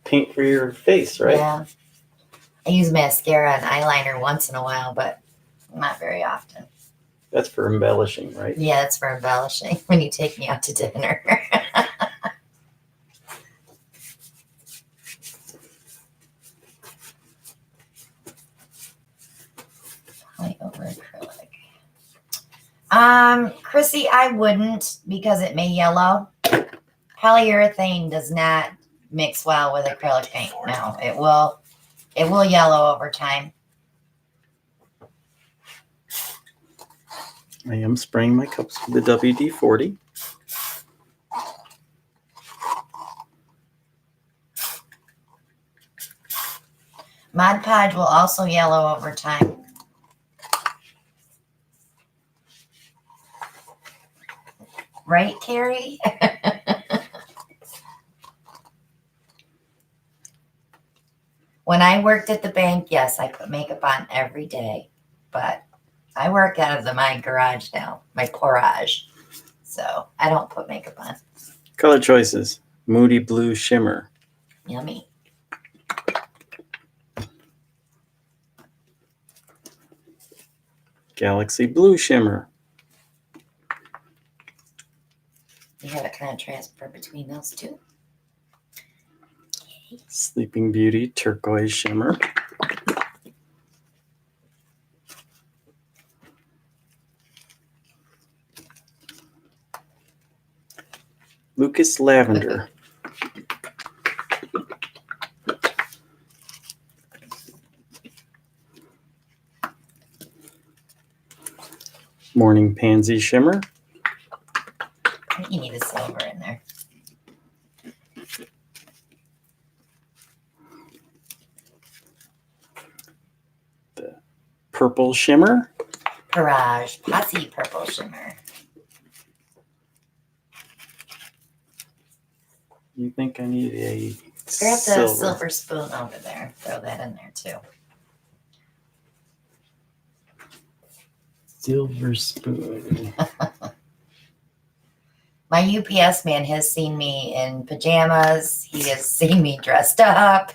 S2: paint for your face, right?
S1: Yeah. I use mascara and eyeliner once in a while, but not very often.
S2: That's for embellishing, right?
S1: Yeah, that's for embellishing when you take me out to dinner. Poly over acrylic. Chrissy, I wouldn't, because it may yellow. Polyurethane does not mix well with acrylic paint. No, it will yellow over time.
S2: I am spraying my cups with the WD-40.
S1: Mod Podge will also yellow over time. Right, Carrie? When I worked at the bank, yes, I put makeup on every day. But I work out of my garage now, my porage. So I don't put makeup on.
S2: Color choices. Moody Blue Shimmer.
S1: Yummy.
S2: Galaxy Blue Shimmer.
S1: You have a contrast between those two.
S2: Sleeping Beauty Turquoise Shimmer. Lucas Lavender. Morning Pansy Shimmer.
S1: I think you need a silver in there.
S2: purple shimmer.
S1: Garage Posse Purple Shimmer.
S2: You think I need a
S1: Grab the
S2: silver?
S1: silver spoon over there. Throw that in there too.
S2: Silver spoon.
S1: My UPS man has seen me in pajamas. He has seen me dressed up.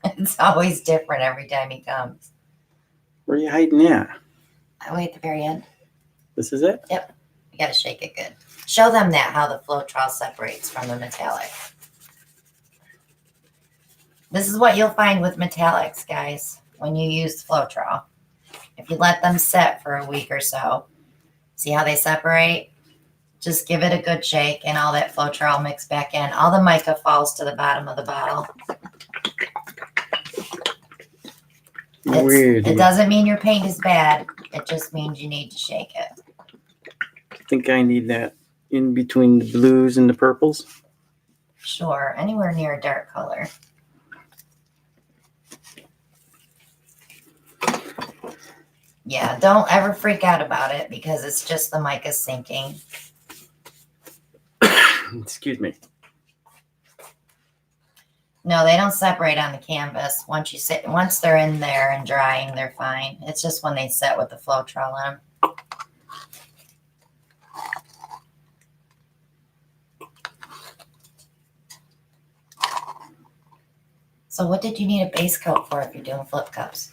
S1: It's always different every time he comes.
S2: Where are you hiding at?
S1: Oh, wait, at the very end.
S2: This is it?
S1: Yep. You got to shake it good. Show them that, how the Floetrol separates from the metallic. This is what you'll find with metallics, guys, when you use Floetrol. If you let them set for a week or so, see how they separate? Just give it a good shake and all that Floetrol mix back in. All the mica falls to the bottom of the bottle.
S2: Weird.
S1: It doesn't mean your paint is bad. It just means you need to shake it.
S2: I think I need that in between the blues and the purples.
S1: Sure, anywhere near a dark color. Yeah, don't ever freak out about it because it's just the mica sinking.
S2: Excuse me.
S1: No, they don't separate on the canvas. Once they're in there and drying, they're fine. It's just when they set with the Floetrol in them. So what did you need a base coat for if you're doing flip cups?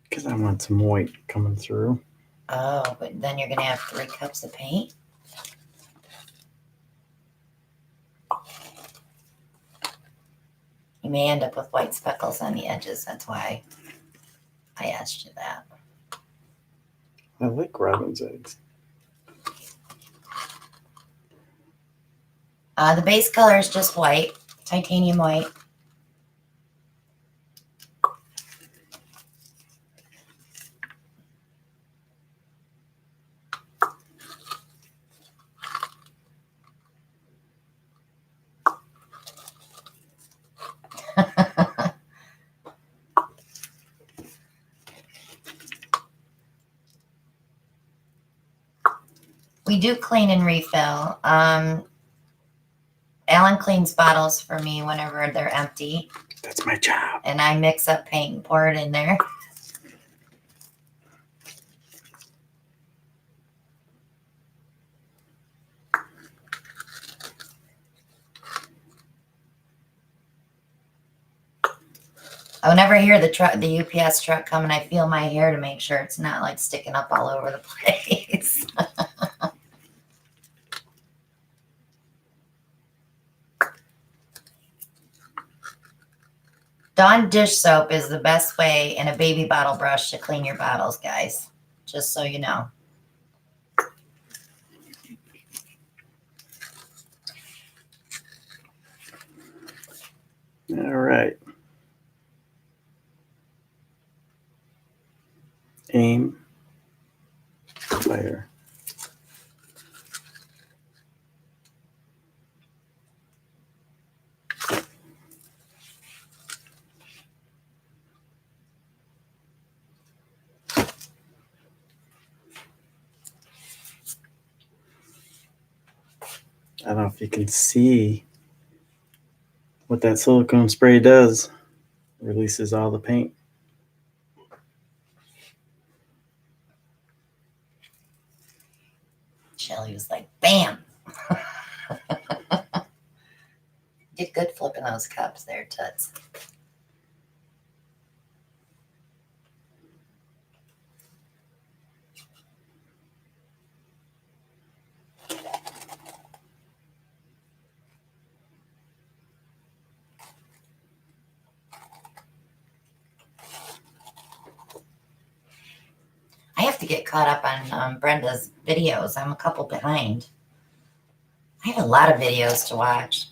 S2: Because I want some white coming through.
S1: Oh, but then you're going to have 3 cups of paint? You may end up with white speckles on the edges. That's why I asked you that.
S2: I like robin's eggs.
S1: The base color is just white, titanium white. We do clean and refill. Alan cleans bottles for me whenever they're empty.
S2: That's my job.
S1: And I mix up paint and pour it in there. I would never hear the UPS truck coming. I feel my hair to make sure it's not like sticking up all over the place. Dawn dish soap is the best way and a baby bottle brush to clean your bottles, guys. Just so you know.
S2: All right. Aim. Fire. I don't know if you can see what that silicone spray does. It releases all the paint.
S1: Shelly was like, bam. Did good flipping those cups there, Toots. I have to get caught up on Brenda's videos. I'm a couple behind. I have a lot of videos to watch.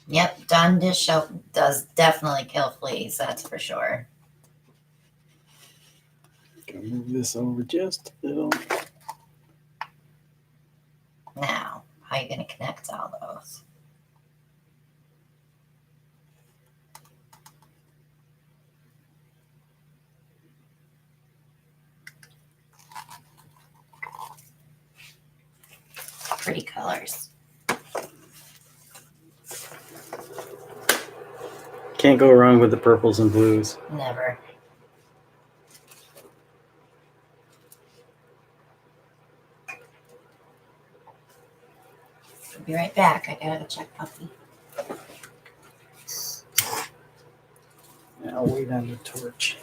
S1: Yep, Dawn dish soap does definitely kill fleas, that's for sure.
S2: Go Move this over just a little.
S1: Now, how are you going to connect all those? Pretty colors.
S2: Can't go wrong with the purples and blues.
S1: Never. I'll be right back. I gotta go check Puppy.
S2: I'll wait on the torch.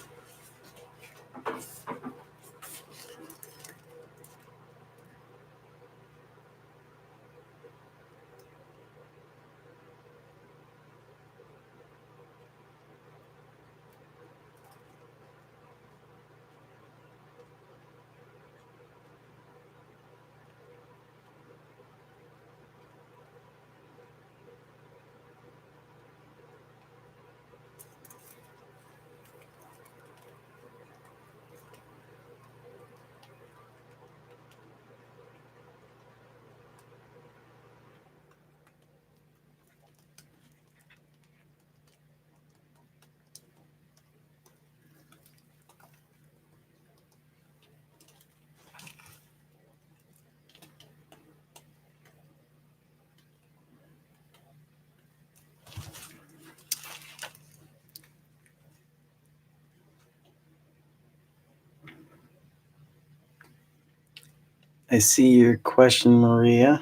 S2: I see your question, Maria.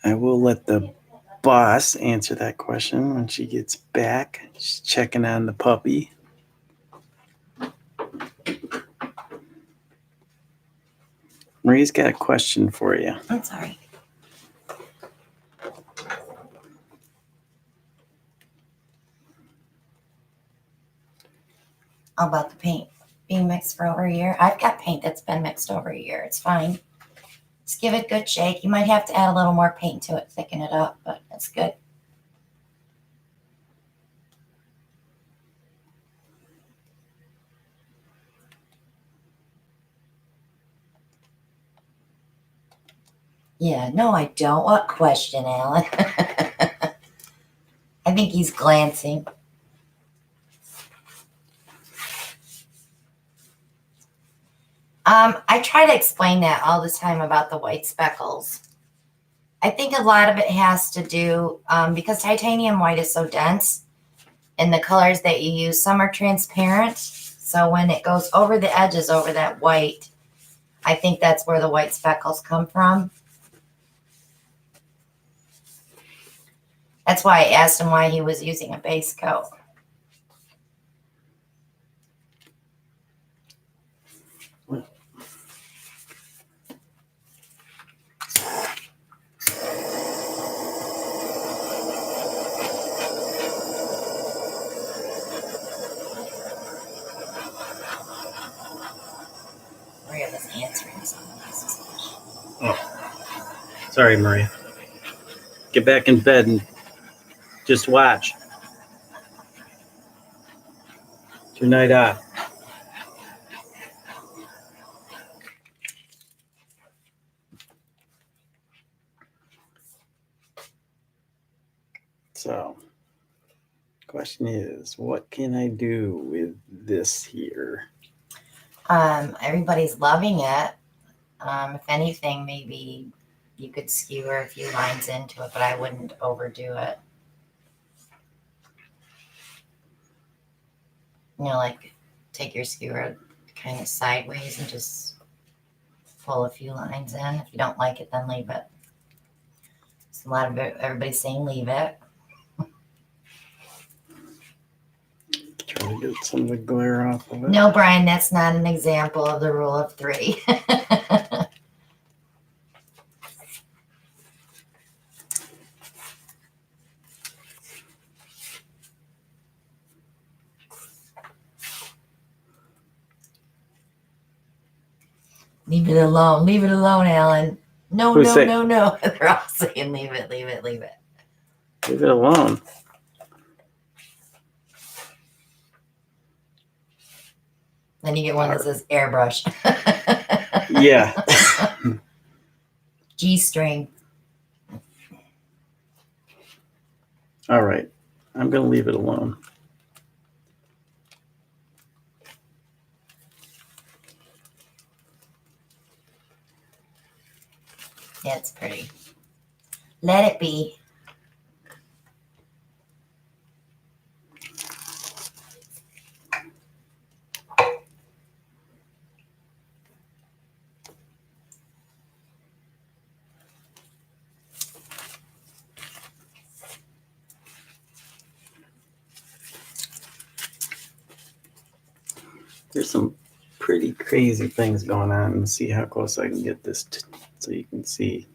S2: I will let the boss answer that question when she gets back. She's checking on the puppy. Maria's got a question for you.
S1: I'm sorry. How about the paint being mixed for over a year? I've got paint that's been mixed over a year. It's fine. Just give it a good shake. You might have to add a little more paint to it, thicken it up, but it's good. Yeah, no, I don't. What question, Alan? I think he's glancing. I try to explain that all the time about the white speckles. I think a lot of it has to do because titanium white is so dense, and the colors that you use, some are transparent. So when it goes over the edges over that white, I think that's where the white speckles come from. That's why I asked him why he was using a base coat. Maria was answering someone else's question.
S2: Oh, sorry, Maria. Get back in bed and just watch. It's your night off. So, question is, what can I do with this here?
S1: Everybody's loving it. If anything, maybe you could skewer a few lines into it, but I wouldn't overdo it. You know, like take your skewer kind of sideways and just pull a few lines in. If you don't like it, then leave it. So a lot of everybody's saying leave it.
S2: Try to get some of the glare off of it.
S1: No, Brian, that's not an example of the rule of three. Leave it alone. Leave it alone, Alan. No,
S2: Who's saying?
S1: no. They're all saying leave it, leave it, leave it.
S2: Leave it alone.
S1: Then you get one that says airbrush.
S2: Yeah.
S1: G-string.
S2: All right. I'm going to leave it alone.
S1: Yeah, it's pretty. Let it be.
S2: There's some pretty crazy things going on. Let's see how close I can get this so you can see.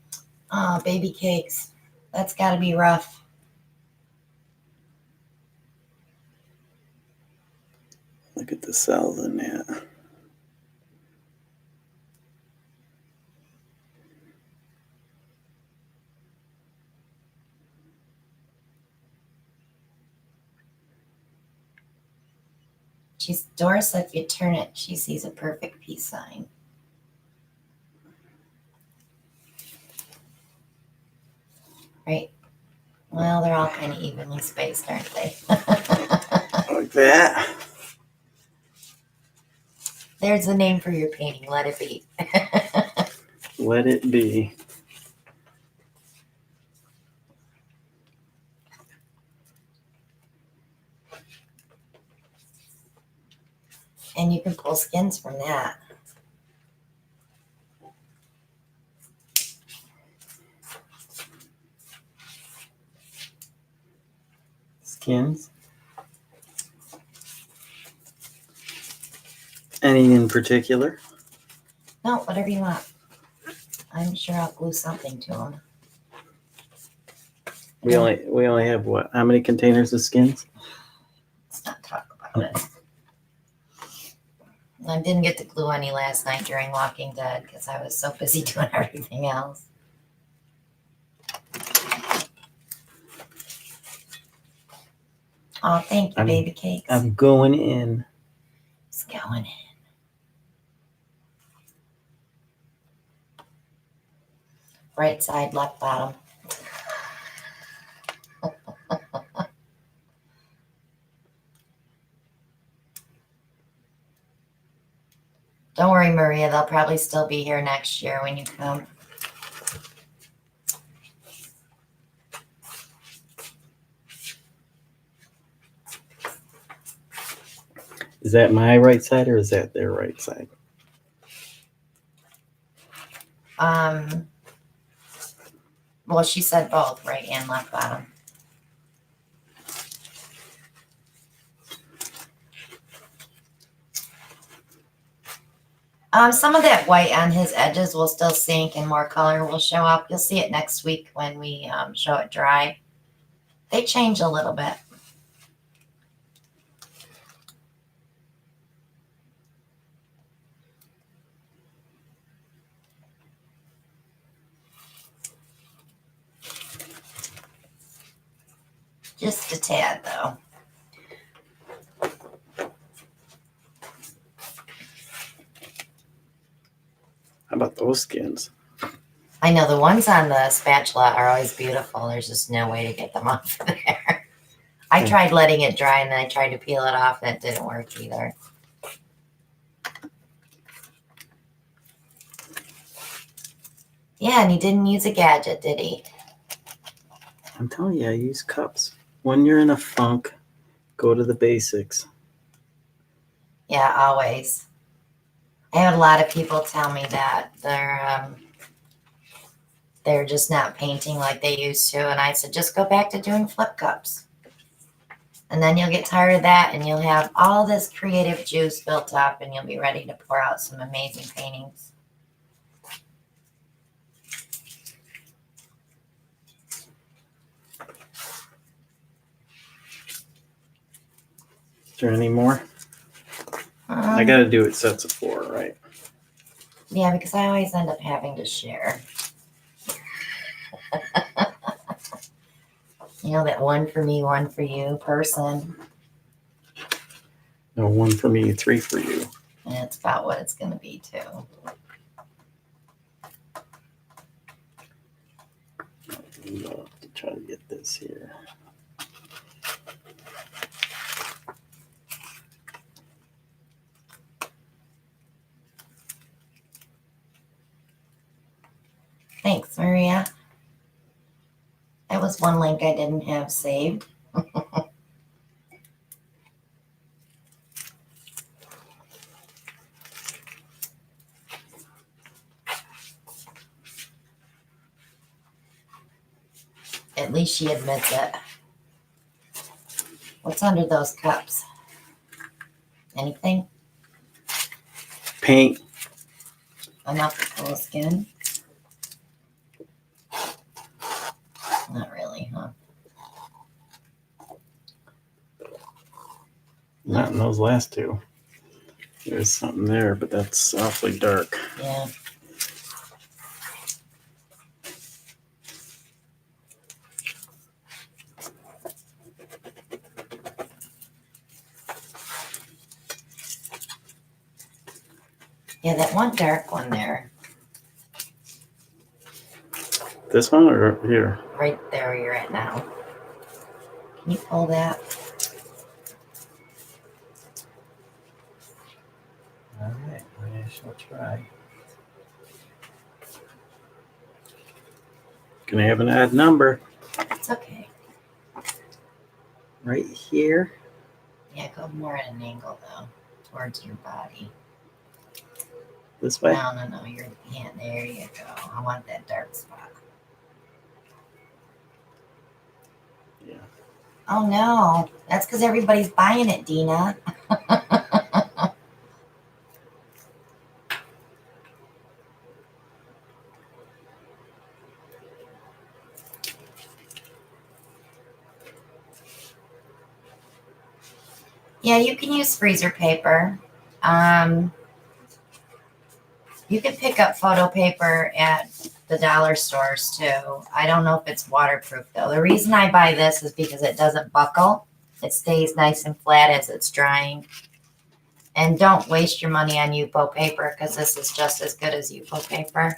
S1: Oh, baby cakes. That's got to be rough.
S2: Look at the cells in that.
S1: Doris, if you turn it, she sees a perfect peace sign. Right? Well, they're all kind of evenly spaced, aren't they?
S2: Like that.
S1: There's the name for your painting. Let it be.
S2: Let it be.
S1: And you can pull skins from that.
S2: Skins. Any in particular?
S1: No, whatever you want. I'm sure I'll glue something to them.
S2: We only have what? How many containers of skins?
S1: Let's not talk about it. I didn't get to glue any last night during Walking Dead because I was so busy doing everything else. Oh, thank you, baby cakes.
S2: I'm going in.
S1: It's going in. Right side, left bottom. Don't worry, Maria. They'll probably still be here next year when you come.
S2: Is that my right side or is that their right side?
S1: Well, she said both, right and left bottom. Some of that white on his edges will still sink and more color will show up. You'll see it next week when we show it dry. They change a little bit. Just a tad, though.
S2: How about those skins?
S1: I know the ones on the spatula are always beautiful. There's just no way to get them off of there. I tried letting it dry and then I tried to peel it off and it didn't work either. Yeah, and he didn't use a gadget, did he?
S2: I'm telling you, I use cups. When you're in a funk, go to the basics.
S1: Yeah, always. I had a lot of people tell me that they're just not painting like they used to. And I said, just go back to doing flip cups. And then you'll get tired of that and you'll have all this creative juice built up and you'll be ready to pour out some amazing paintings.
S2: Is there any more? I got to do it sets of 4, right?
S1: Yeah, because I always end up having to share. You know, that one for me, one for you person.
S2: No, 1 for me, 3 for you.
S1: about what it's going to be too.
S2: I'll have to try to get this here.
S1: Thanks, Maria. That was one link I didn't have saved. At least she admits it. What's under those cups? Anything?
S2: Paint.
S1: Enough to pull skin? Not really, huh?
S2: Not in those last two. There's something there, but that's awfully dark.
S1: Yeah. Yeah, that one dark one there.
S2: This one or here?
S1: Right there where you're at now. Can you pull that?
S2: All right, I shall try. Can I have an odd number?
S1: It's okay.
S2: Right here.
S1: Yeah, go more at an angle though, towards your body.
S2: This way?
S1: No, your hand. There you go. I want that dark spot.
S2: Yeah.
S1: Oh no, that's because everybody's buying it, Dina. Yeah, you can use freezer paper. You can pick up photo paper at the dollar stores too. I don't know if it's waterproof though. The reason I buy this is because it doesn't buckle. It stays nice and flat as it's drying. And don't waste your money on UPO paper because this is just as good as UPO paper.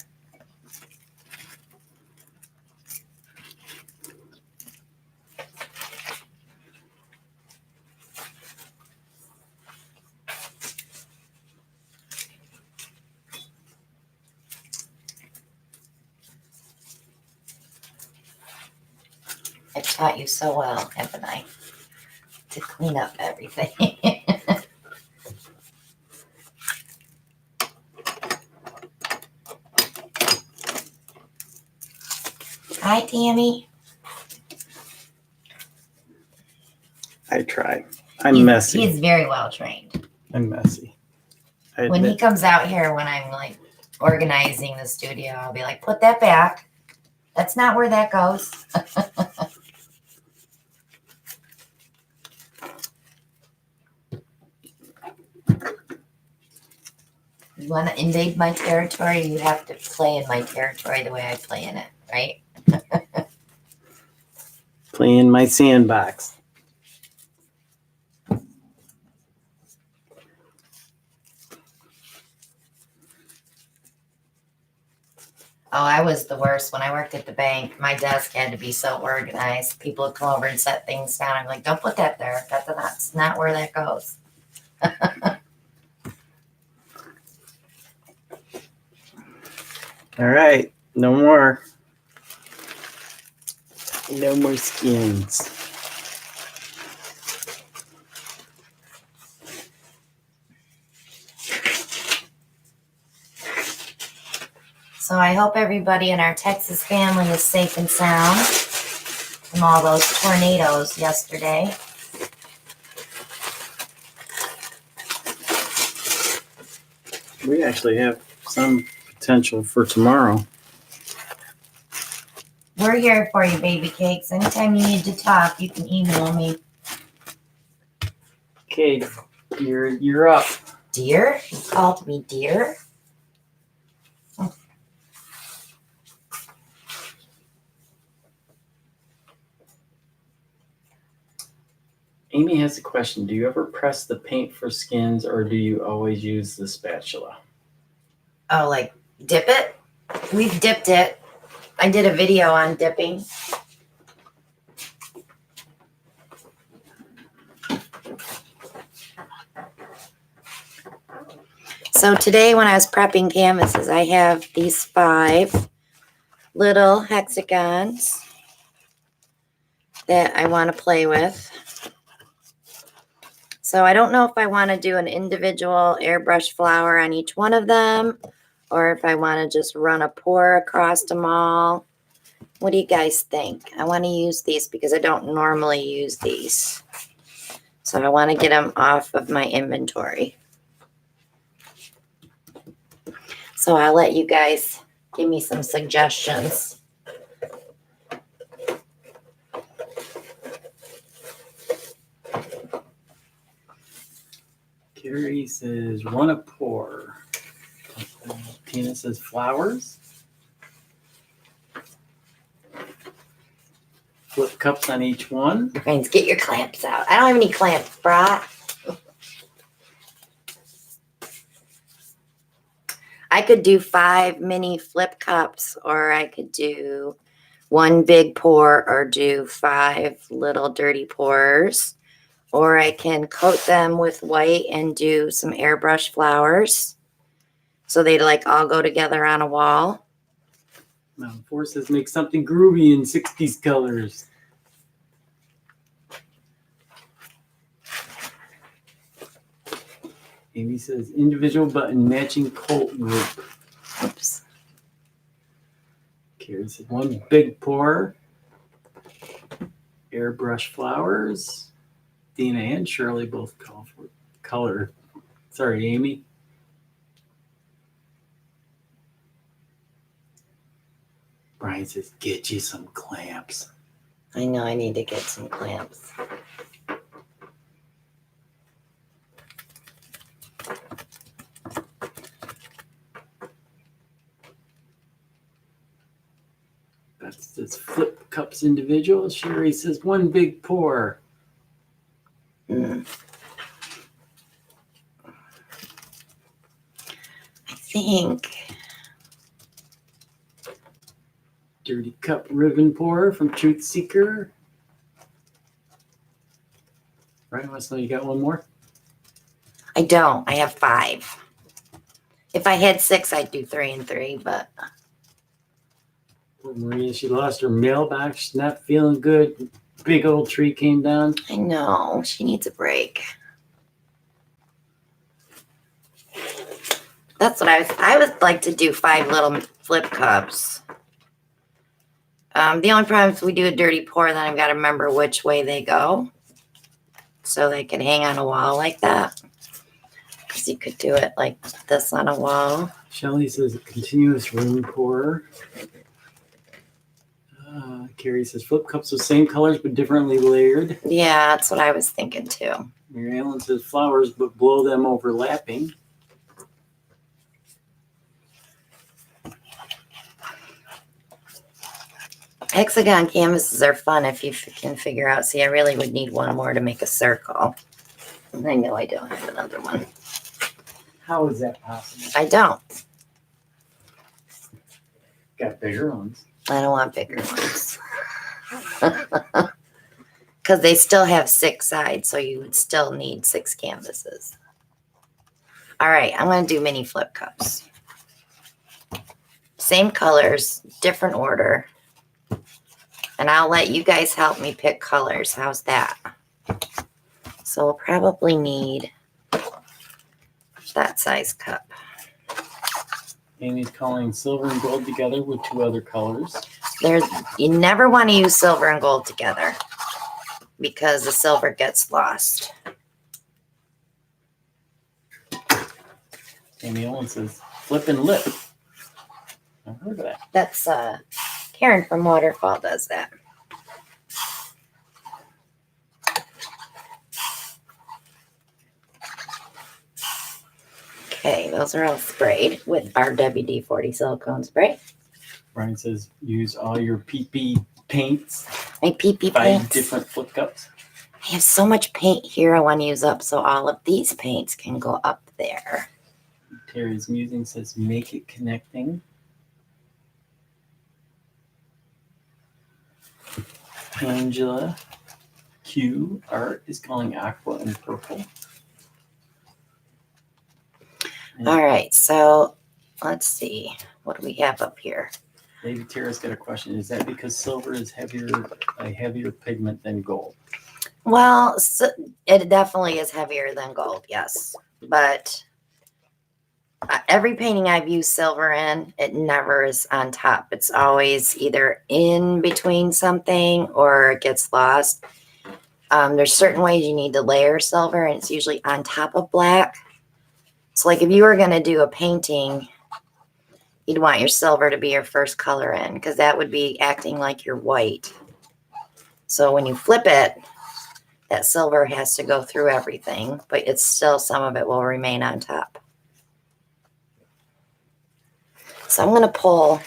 S1: I've taught you so well, haven't I? To clean up everything. Hi, Tammy.
S2: I try. I'm messy.
S1: He's very well trained.
S2: I'm messy. I
S1: When he
S2: admit.
S1: comes out here, when I'm like organizing the studio, I'll be like, put that back. That's not where that goes. You want to invade my territory, you have to play in my territory the way I play in it, right?
S2: Play in my sandbox.
S1: Oh, I was the worst when I worked at the bank. My desk had to be so organized. People would come over and set things down. I'm like, don't put that there. That's not where that goes.
S2: All right. No more. No more skins.
S1: So I hope everybody in our Texas family is safe and sound from all those tornadoes yesterday.
S2: We actually have some potential for tomorrow.
S1: We're here for you, baby cakes. Anytime you need to talk, you can email me.
S2: Okay, you're up.
S1: Dear? You called me dear?
S2: Amy has a question. Do you ever press the paint for skins or do you always use the spatula?
S1: Oh, like dip it? We've dipped it. I did a video on dipping. So today when I was prepping canvases, I have these 5 little hexagons that I want to play with. So I don't know if I want to do an individual airbrush flower on each one of them, or if I want to just run a pour across them all. What do you guys think? I want to use these because I don't normally use these. So I want to get them off of my inventory. So I'll let you guys give me some suggestions.
S2: Carrie says run a pour. Tina says flowers. Flip cups on each one.
S1: Friends, get your clamps out. I don't have any clamps, brah. I could do 5 mini flip cups, or I could do 1 big pour, or do 5 little dirty pours. Or I can coat them with white and do some airbrush flowers. So they like all go together on a wall.
S2: Mountain 4 says make something groovy in 60s colors. Amy says individual button matching cult group.
S1: Oops.
S2: Carrie said 1 big pour. Airbrush flowers. Dina and Shirley both call for color. Sorry, Amy. Brian says, get you some clamps.
S1: I know I need to get some clamps.
S2: That's this flip cups individual. Sherry says 1 big pour.
S1: I think.
S2: Dirty cup ribbon pour from Truth Seeker. Brian wants to know you got 1 more?
S1: I don't. I have 5. If I had 6, I'd do 3 and 3, but.
S2: Poor Maria, she lost her mailbox. She's not feeling good. Big old tree came down.
S1: I know. She needs a break. That's what I would like to do 5 little flip cups. The only problem is we do a dirty pour, then I've got to remember which way they go. So they can hang on a wall like that. Because you could do it like this on a wall.
S2: Shelly says a continuous room pour. Carrie says flip cups with same colors but differently layered.
S1: Yeah, that's what I was thinking too.
S2: Mary Ellen says flowers but blow them overlapping.
S1: Hexagon canvases are fun if you can figure out. See, I really would need 1 more to make a circle. And I know I don't have another one.
S2: How is that possible?
S1: I don't.
S2: Got bigger ones.
S1: I don't want bigger ones. Because they still have 6 sides, so you would still need 6 canvases. All right, I'm going to do mini flip cups. Same colors, different order. And I'll let you guys help me pick colors. How's that? So we'll probably need that size cup.
S2: Amy's calling silver and gold together with 2 other colors.
S1: You never want to use silver and gold together because the silver gets lost.
S2: Amy Ellen says flip and lip. I've heard of that.
S1: That's Karen from Waterfall does that. Okay, those are all sprayed with our WD-40 silicone spray.
S2: Brian says use all your PP paints.
S1: My PP
S2: 5
S1: paints.
S2: different flip cups.
S1: I have so much paint here I want to use up, so all of these paints can go up there.
S2: Terry's Musing says, make it connecting. Angela Q Art is calling aqua and purple.
S1: All right, so let's see. What do we have up here?
S2: Lady Tara's got a question. Is that because silver is a heavier pigment than gold?
S1: Well, so it definitely is heavier than gold, yes. But every painting I've used silver in, it never is on top. It's always either in between something or it gets lost. There's certain ways you need to layer silver, and it's usually on top of black. So like if you were going to do a painting, you'd want your silver to be your first color in, because that would be acting like your white. So when you flip it, that silver has to go through everything, but it's still, some of it will remain on top. So I'm going to pull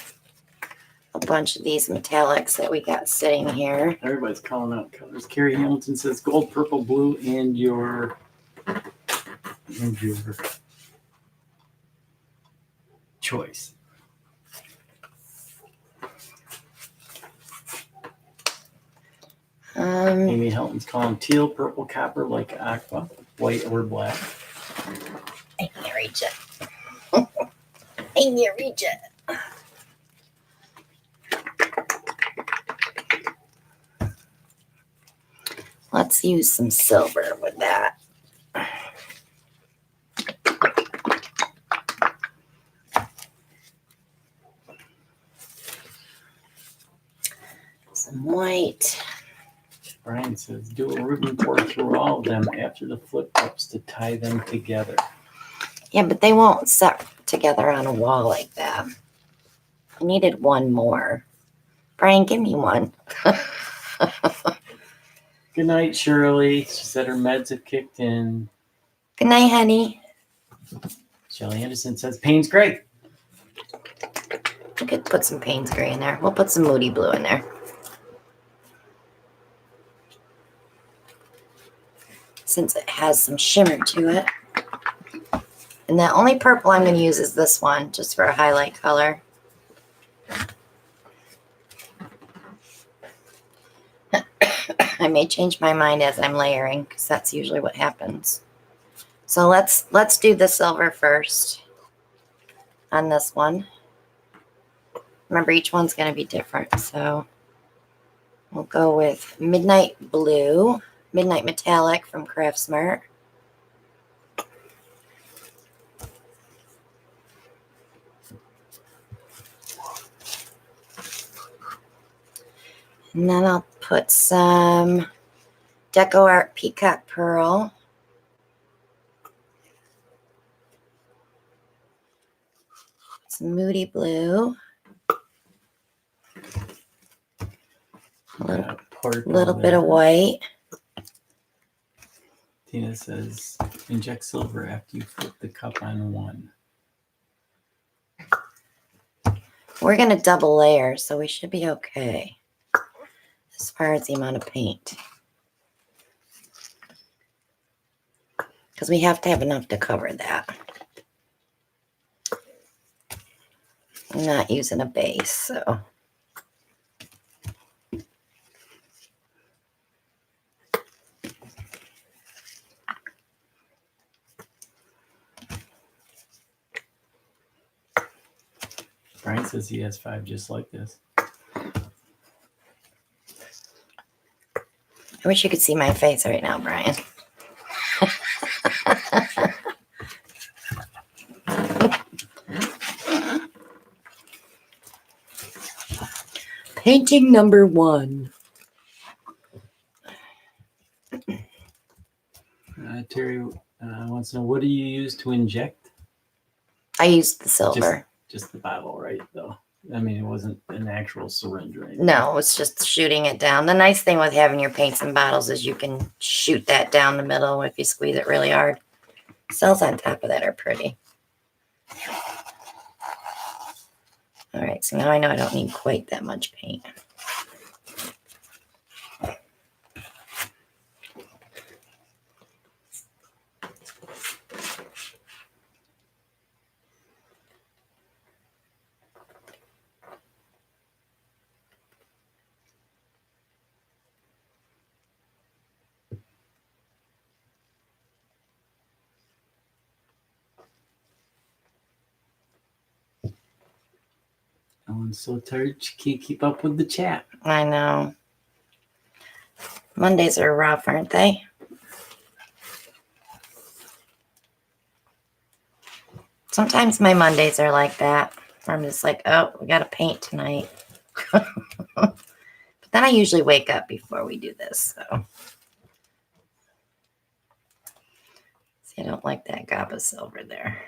S1: a bunch of these metallics that we got sitting here.
S2: Everybody's calling out colors. Carrie Hamilton says gold, purple, blue, and your choice. Amy Helton's calling teal, purple, copper, like aqua, white or black.
S1: I can't reach it. I can't reach it. Let's use some silver with that. Some white.
S2: Brian says, do a ribbon pour through all of them after the flip ups to tie them together.
S1: Yeah, but they won't set together on a wall like that. I needed one more. Brian, give me one.
S2: Good night, Shirley. She said her meds have kicked in.
S1: Good night, honey.
S2: Shelly Anderson says, paint's great.
S1: We could put some Payne's Gray in there. We'll put some Moody Blue in there. Since it has some shimmer to it. And the only purple I'm going to use is this one, just for a highlight color. I may change my mind as I'm layering, because that's usually what happens. So let's do the silver first on this one. Remember, each one's going to be different. So we'll go with Midnight Blue, Midnight Metallic from Craftsmart. And then I'll put some Deco Art Peacock Pearl. Some Moody Blue. A little bit of white.
S2: Tina says, inject silver after you flip the cup on one.
S1: We're going to double layer, so we should be okay as far as the amount of paint. Because we have to have enough to cover that. I'm not using a base, so.
S2: Brian says he has 5 just like this.
S1: I wish you could see my face right now, Brian. Painting number 1.
S2: Terry wants to know, what do you use to inject?
S1: I used the silver.
S2: Just the bottle, right? Though, I mean, it wasn't an actual syringe, right?
S1: No, it's just shooting it down. The nice thing with having your paints in bottles is you can shoot that down the middle if you squeeze it really hard. Cells on top of that are pretty. All right, so now I know I don't need quite that much paint.
S2: Colin's so tired she can't keep up with the chat.
S1: I know. Mondays are rough, aren't they? Sometimes my Mondays are like that. I'm just like, oh, we got to paint tonight. But then I usually wake up before we do this. So, see, I don't like that gobba silver there.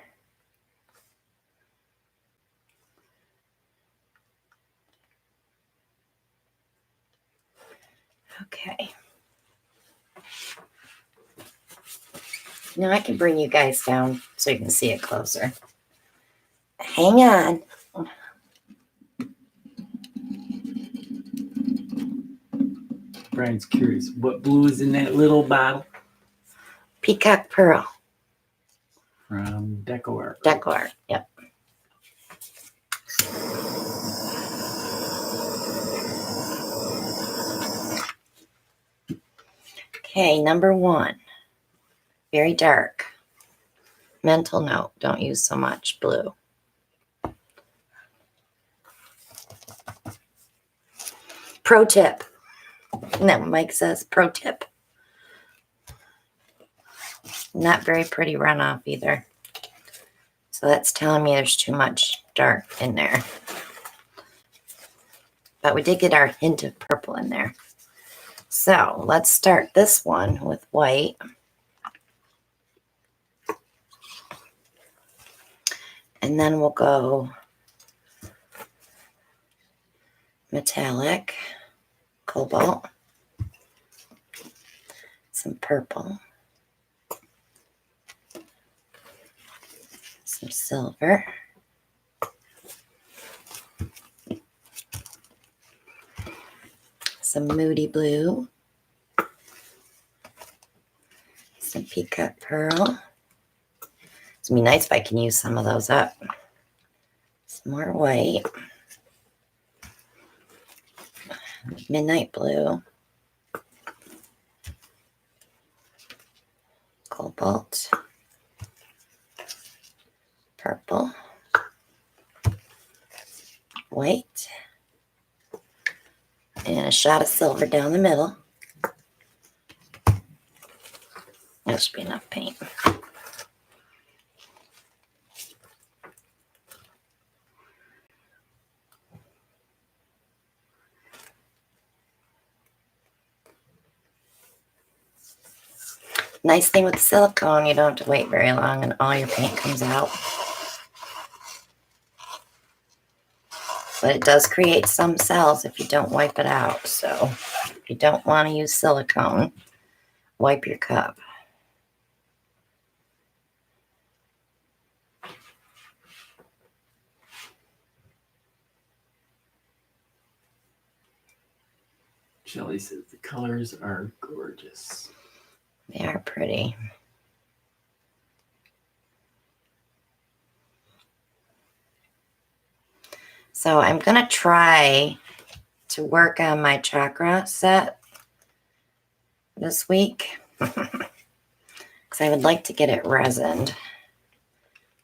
S1: Okay. Now I can bring you guys down so you can see it closer. Hang on.
S2: Brian's curious. What blue is in that little bottle?
S1: Peacock Pearl.
S2: From Deco Art.
S1: Deco Art. Yep. Okay, number 1. Very dark. Mental note, don't use so much blue. Pro tip. No, Mike says pro tip. Not very pretty runoff either. So that's telling me there's too much dark in there. But we did get our hint of purple in there. So let's start this one with white. And then we'll go metallic, cobalt, some purple, some silver, some moody blue, some peacock pearl. It's gonna be nice if I can use some of those up. Some more white, midnight blue, cobalt, purple, white, and a shot of silver down the middle. That should be enough paint. Nice thing with silicone, you don't have to wait very long and all your paint comes out. But it does create some cells if you don't wipe it out. So if you don't want to use silicone, wipe your cup.
S2: Shelly says the colors are gorgeous.
S1: They are pretty. So I'm going to try to work on my chakra set this week because I would like to get it resined.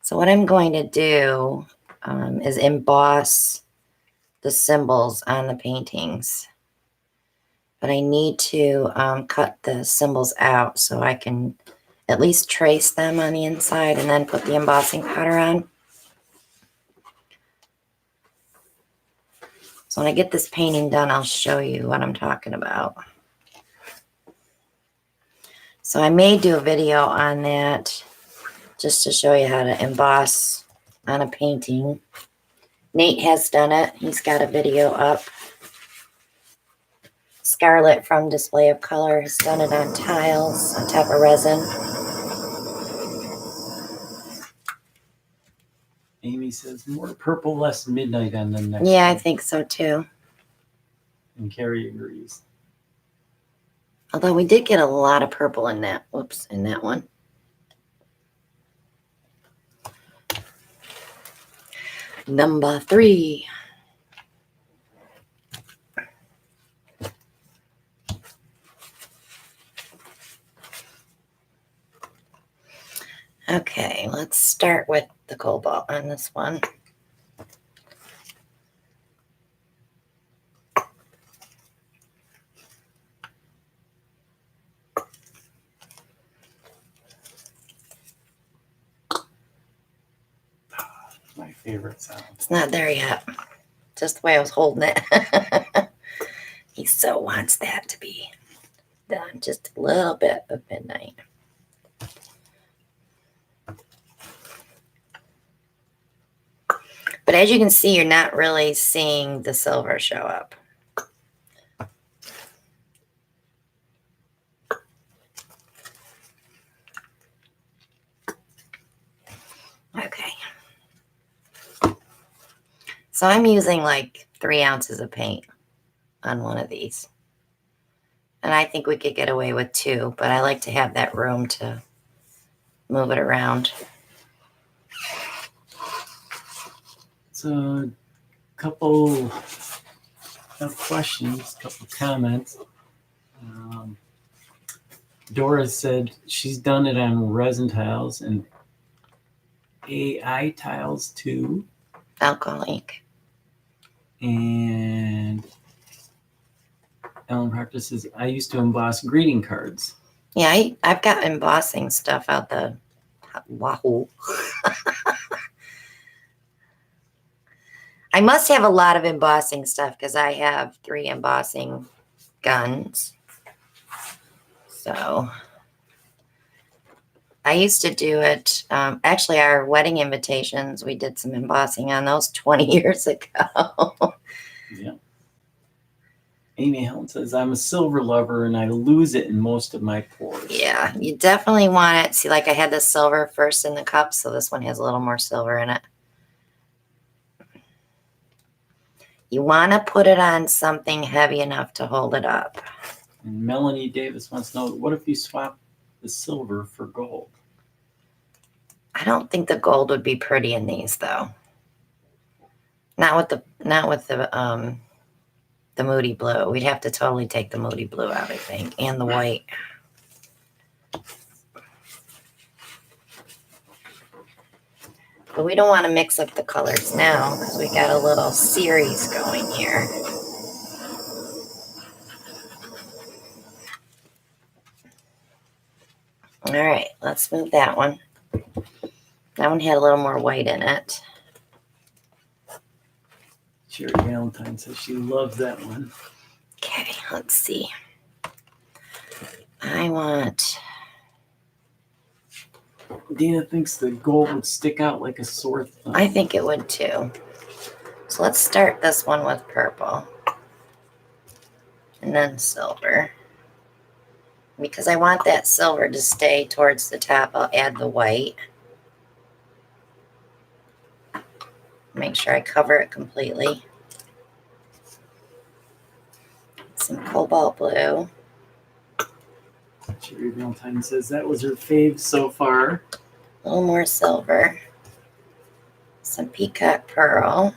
S1: So what I'm going to do is emboss the symbols on the paintings. But I need to cut the symbols out so I can at least trace them on the inside and then put the embossing powder on. So when I get this painting done, I'll show you what I'm talking about. So I may do a video on that just to show you how to emboss on a painting. Nate has done it. He's got a video up. Scarlett from Display of Color has done it on tiles on top of resin.
S2: Amy says more purple, less midnight on the next
S1: Yeah,
S2: one.
S1: I think so too.
S2: And Carrie agrees.
S1: Although we did get a lot of purple in that. Whoops, in that one. Number 3. Okay, let's start with the cobalt on this one.
S2: favorite sound.
S1: It's not there yet. Just the way I was holding it. He so wants that to be done. Just a little bit of midnight. But as you can see, you're not really seeing the silver show up. Okay. So I'm using like 3 ounces of paint on one of these. And I think we could get away with 2, but I like to have that room to move it around.
S2: So a couple of questions, a couple of comments. Dora said she's done it on resin tiles and AI tiles too.
S1: Alcohol ink.
S2: And Ellen Proctor says, I used to emboss greeting cards.
S1: Yeah, I've got embossing stuff out the wahoo. I must have a lot of embossing stuff because I have 3 embossing guns. So I used to do it. Actually, our wedding invitations, we did some embossing on those 20 years ago.
S2: Yeah. Amy Helen says, I'm a silver lover and I lose it in most of my pours.
S1: Yeah, you definitely want it. See, like I had the silver first in the cup, so this one has a little more silver in it. You want to put it on something heavy enough to hold it up.
S2: And Melanie Davis wants to know, what if you swap the silver for gold?
S1: I don't think the gold would be pretty in these though. Not with the Moody Blue. We'd have to totally take the Moody Blue out, I think, and the white. But we don't want to mix up the colors now because we got a little series going here. All right, let's move that one. That one had a little more white in it.
S2: Sherry Valentine says she loves that one.
S1: Okay, let's see. I want...
S2: Dina thinks the gold would stick out like a sore thumb.
S1: I think it would too. So let's start this one with purple. And then silver. Because I want that silver to stay towards the top, I'll add the white. Make sure I cover it completely. Some cobalt blue.
S2: Sherry Valentine says that was her fave so far.
S1: A little more silver. Some peacock pearl.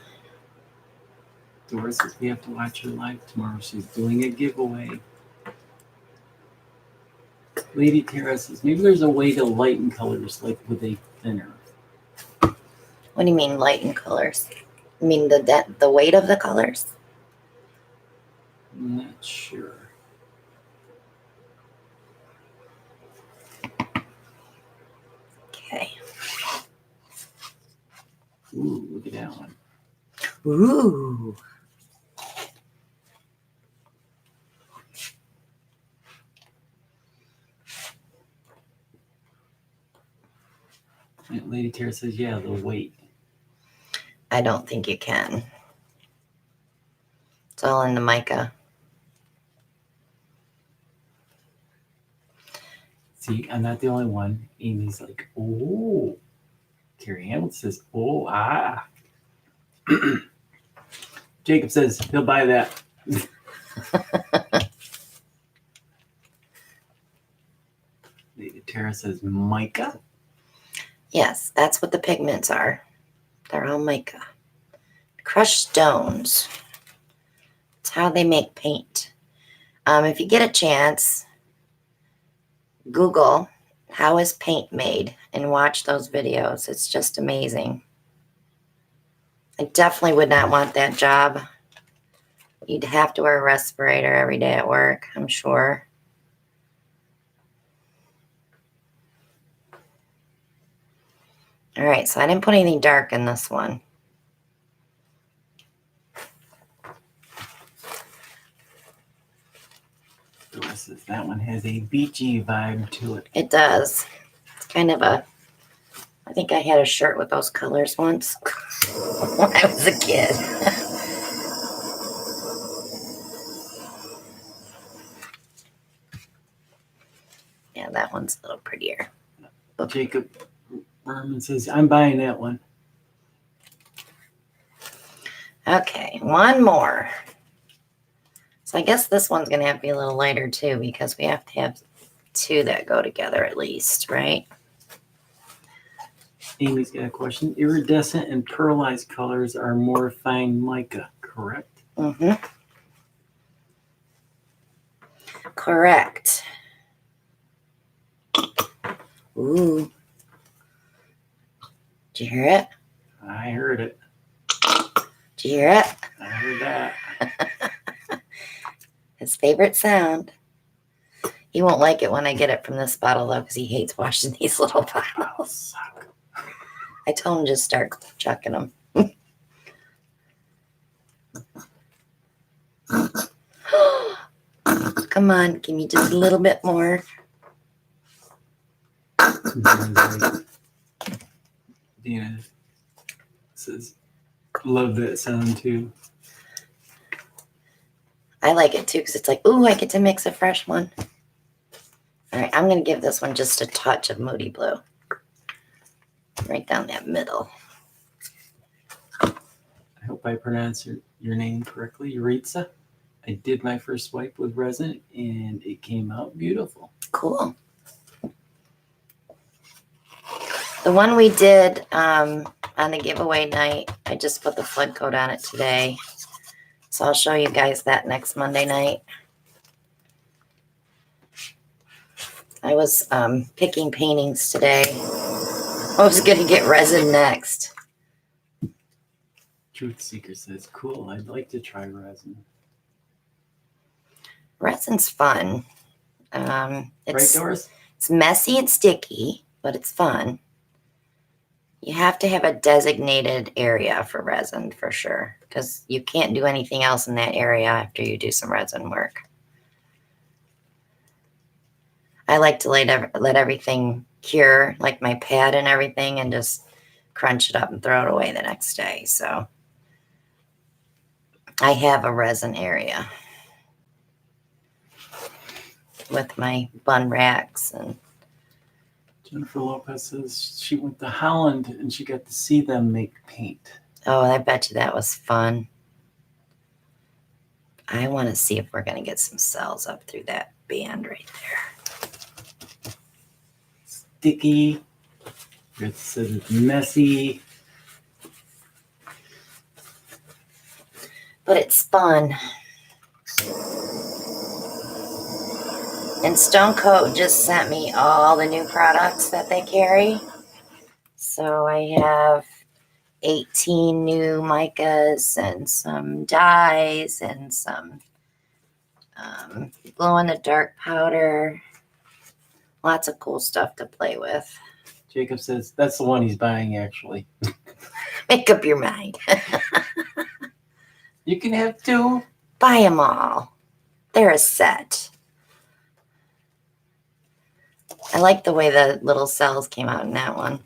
S2: Dora says we have to watch her live tomorrow. She's doing a giveaway. Lady Tara says maybe there's a way to lighten colors like with a thinner.
S1: What do you mean lighten colors? You mean the weight of the colors?
S2: I'm not sure.
S1: Okay.
S2: Ooh, look at that one.
S1: Ooh.
S2: And Lady Tara says, yeah, the weight.
S1: I don't think you can. It's all in the mica.
S2: See, I'm not the only one. Amy's like, oh. Carrie Hamilton says, oh, ah. Jacob says, he'll buy that. Lady Tara says, mica?
S1: Yes, that's what the pigments are. They're all mica. Crushed stones. It's how they make paint. If you get a chance, Google how is paint made and watch those videos. It's just amazing. I definitely would not want that job. You'd have to wear a respirator every day at work, I'm sure. All right, so I didn't put anything dark in this one.
S2: Doris says that one has a beachy vibe to it.
S1: It does. It's kind of a, I think I had a shirt with those colors once when I was a kid. Yeah, that one's a little prettier.
S2: Jacob Berman says, I'm buying that one.
S1: Okay, one more. So I guess this one's going to have to be a little lighter too, because we have to have two that go together at least, right?
S2: Amy's got a question. Iridescent and pearlized colors are more fine mica, correct?
S1: Mm-hmm. Correct. Ooh. Did you hear it?
S2: I heard it.
S1: Did you hear it?
S2: I heard that.
S1: His favorite sound. He won't like it when I get it from this bottle though, because he hates washing these little bottles. I told him just start chucking them. Come on, give me just a little bit more.
S2: Dina says, love that sound too.
S1: I like it too because it's like, ooh, I get to mix a fresh one. All right, I'm going to give this one just a touch of Moody Blue. Right down that middle.
S2: I hope I pronounced your name correctly, Yuritsa. I did my first wipe with resin and it came out beautiful.
S1: Cool. The one we did on the giveaway night, I just put the flood coat on it today. So I'll show you guys that next Monday night. I was picking paintings today. I was going to get resin next.
S2: Truth Seeker says, cool, I'd like to try resin.
S1: Resin's fun.
S2: Right, Doris?
S1: It's messy and sticky, but it's fun. You have to have a designated area for resin for sure, because you can't do anything else in that area after you do some resin work. I like to let everything cure, like my pad and everything, and just crunch it up and throw it away the next day. So I have a resin area with my bun racks. And
S2: Jennifer Lopez says she went to Holland and she got to see them make paint.
S1: oh, I bet you that was fun. I want to see if we're going to get some cells up through that band right there.
S2: Sticky. It says it's messy.
S1: But it's fun. And Stone Coat just sent me all the new products that they carry. So I have 18 new micas and some dyes and some glow-in-the-dark powder. Lots of cool stuff to play with.
S2: Jacob says that's the one he's buying, actually.
S1: Make up your mind.
S2: You can have two.
S1: Buy them all. They're a set. I like the way the little cells came out in that one.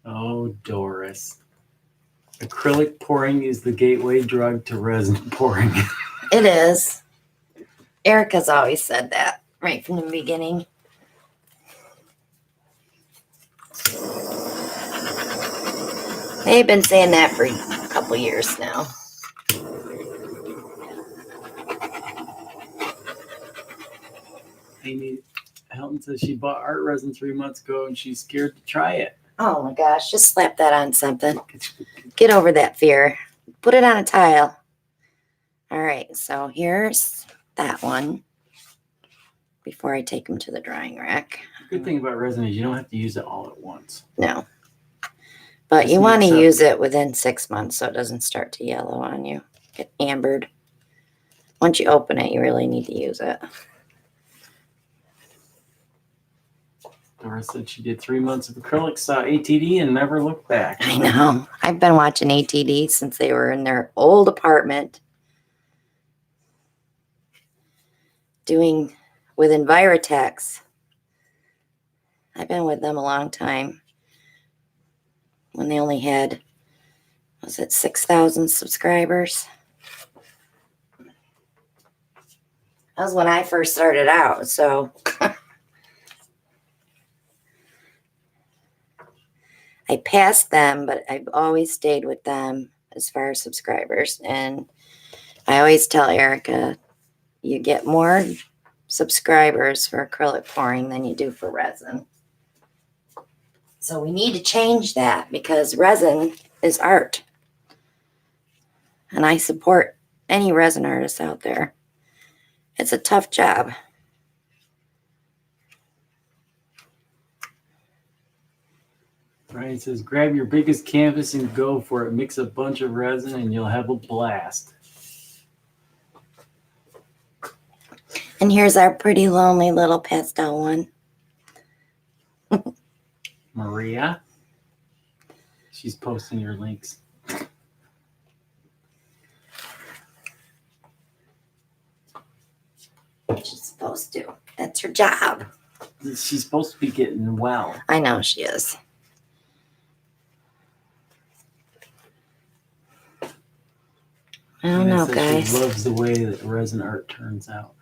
S2: Oh, Doris. Acrylic pouring is the gateway drug to resin pouring.
S1: It is. Erica's always said that right from the beginning. They've been saying that for a couple years now.
S2: Amy Helton says she bought art resin 3 months ago and she's scared to try it.
S1: Oh my gosh, just slap that on something. Get over that fear. Put it on a tile. All right, so here's that one before I take them to the drying rack.
S2: The good thing about resin is you don't have to use it all at once.
S1: No. But
S2: Just
S1: you want to
S2: mix up.
S1: use it within 6 months so it doesn't start to yellow on you. Get ambered. Once you open it, you really need to use it.
S2: Doris said she did 3 months of acrylic, saw ATD, and never looked back.
S1: I know. I've been watching ATD since they were in their old apartment doing with Envirotex. I've been with them a long time. When they only had, was it 6,000 subscribers? That was when I first started out, so I passed them, but I've always stayed with them as far as subscribers. And I always tell Erica, you get more subscribers for acrylic pouring than you do for resin. So we need to change that because resin is art. And I support any resin artists out there. It's a tough job.
S2: Brian says, grab your biggest canvas and go for it. Mix a bunch of resin and you'll have a blast.
S1: And here's our pretty lonely little pastel one.
S2: Maria. She's posting your links.
S1: She's supposed to. That's her job.
S2: She's supposed to be getting well.
S1: I know she is. I don't know, guys.
S2: She loves the way that resin art turns out.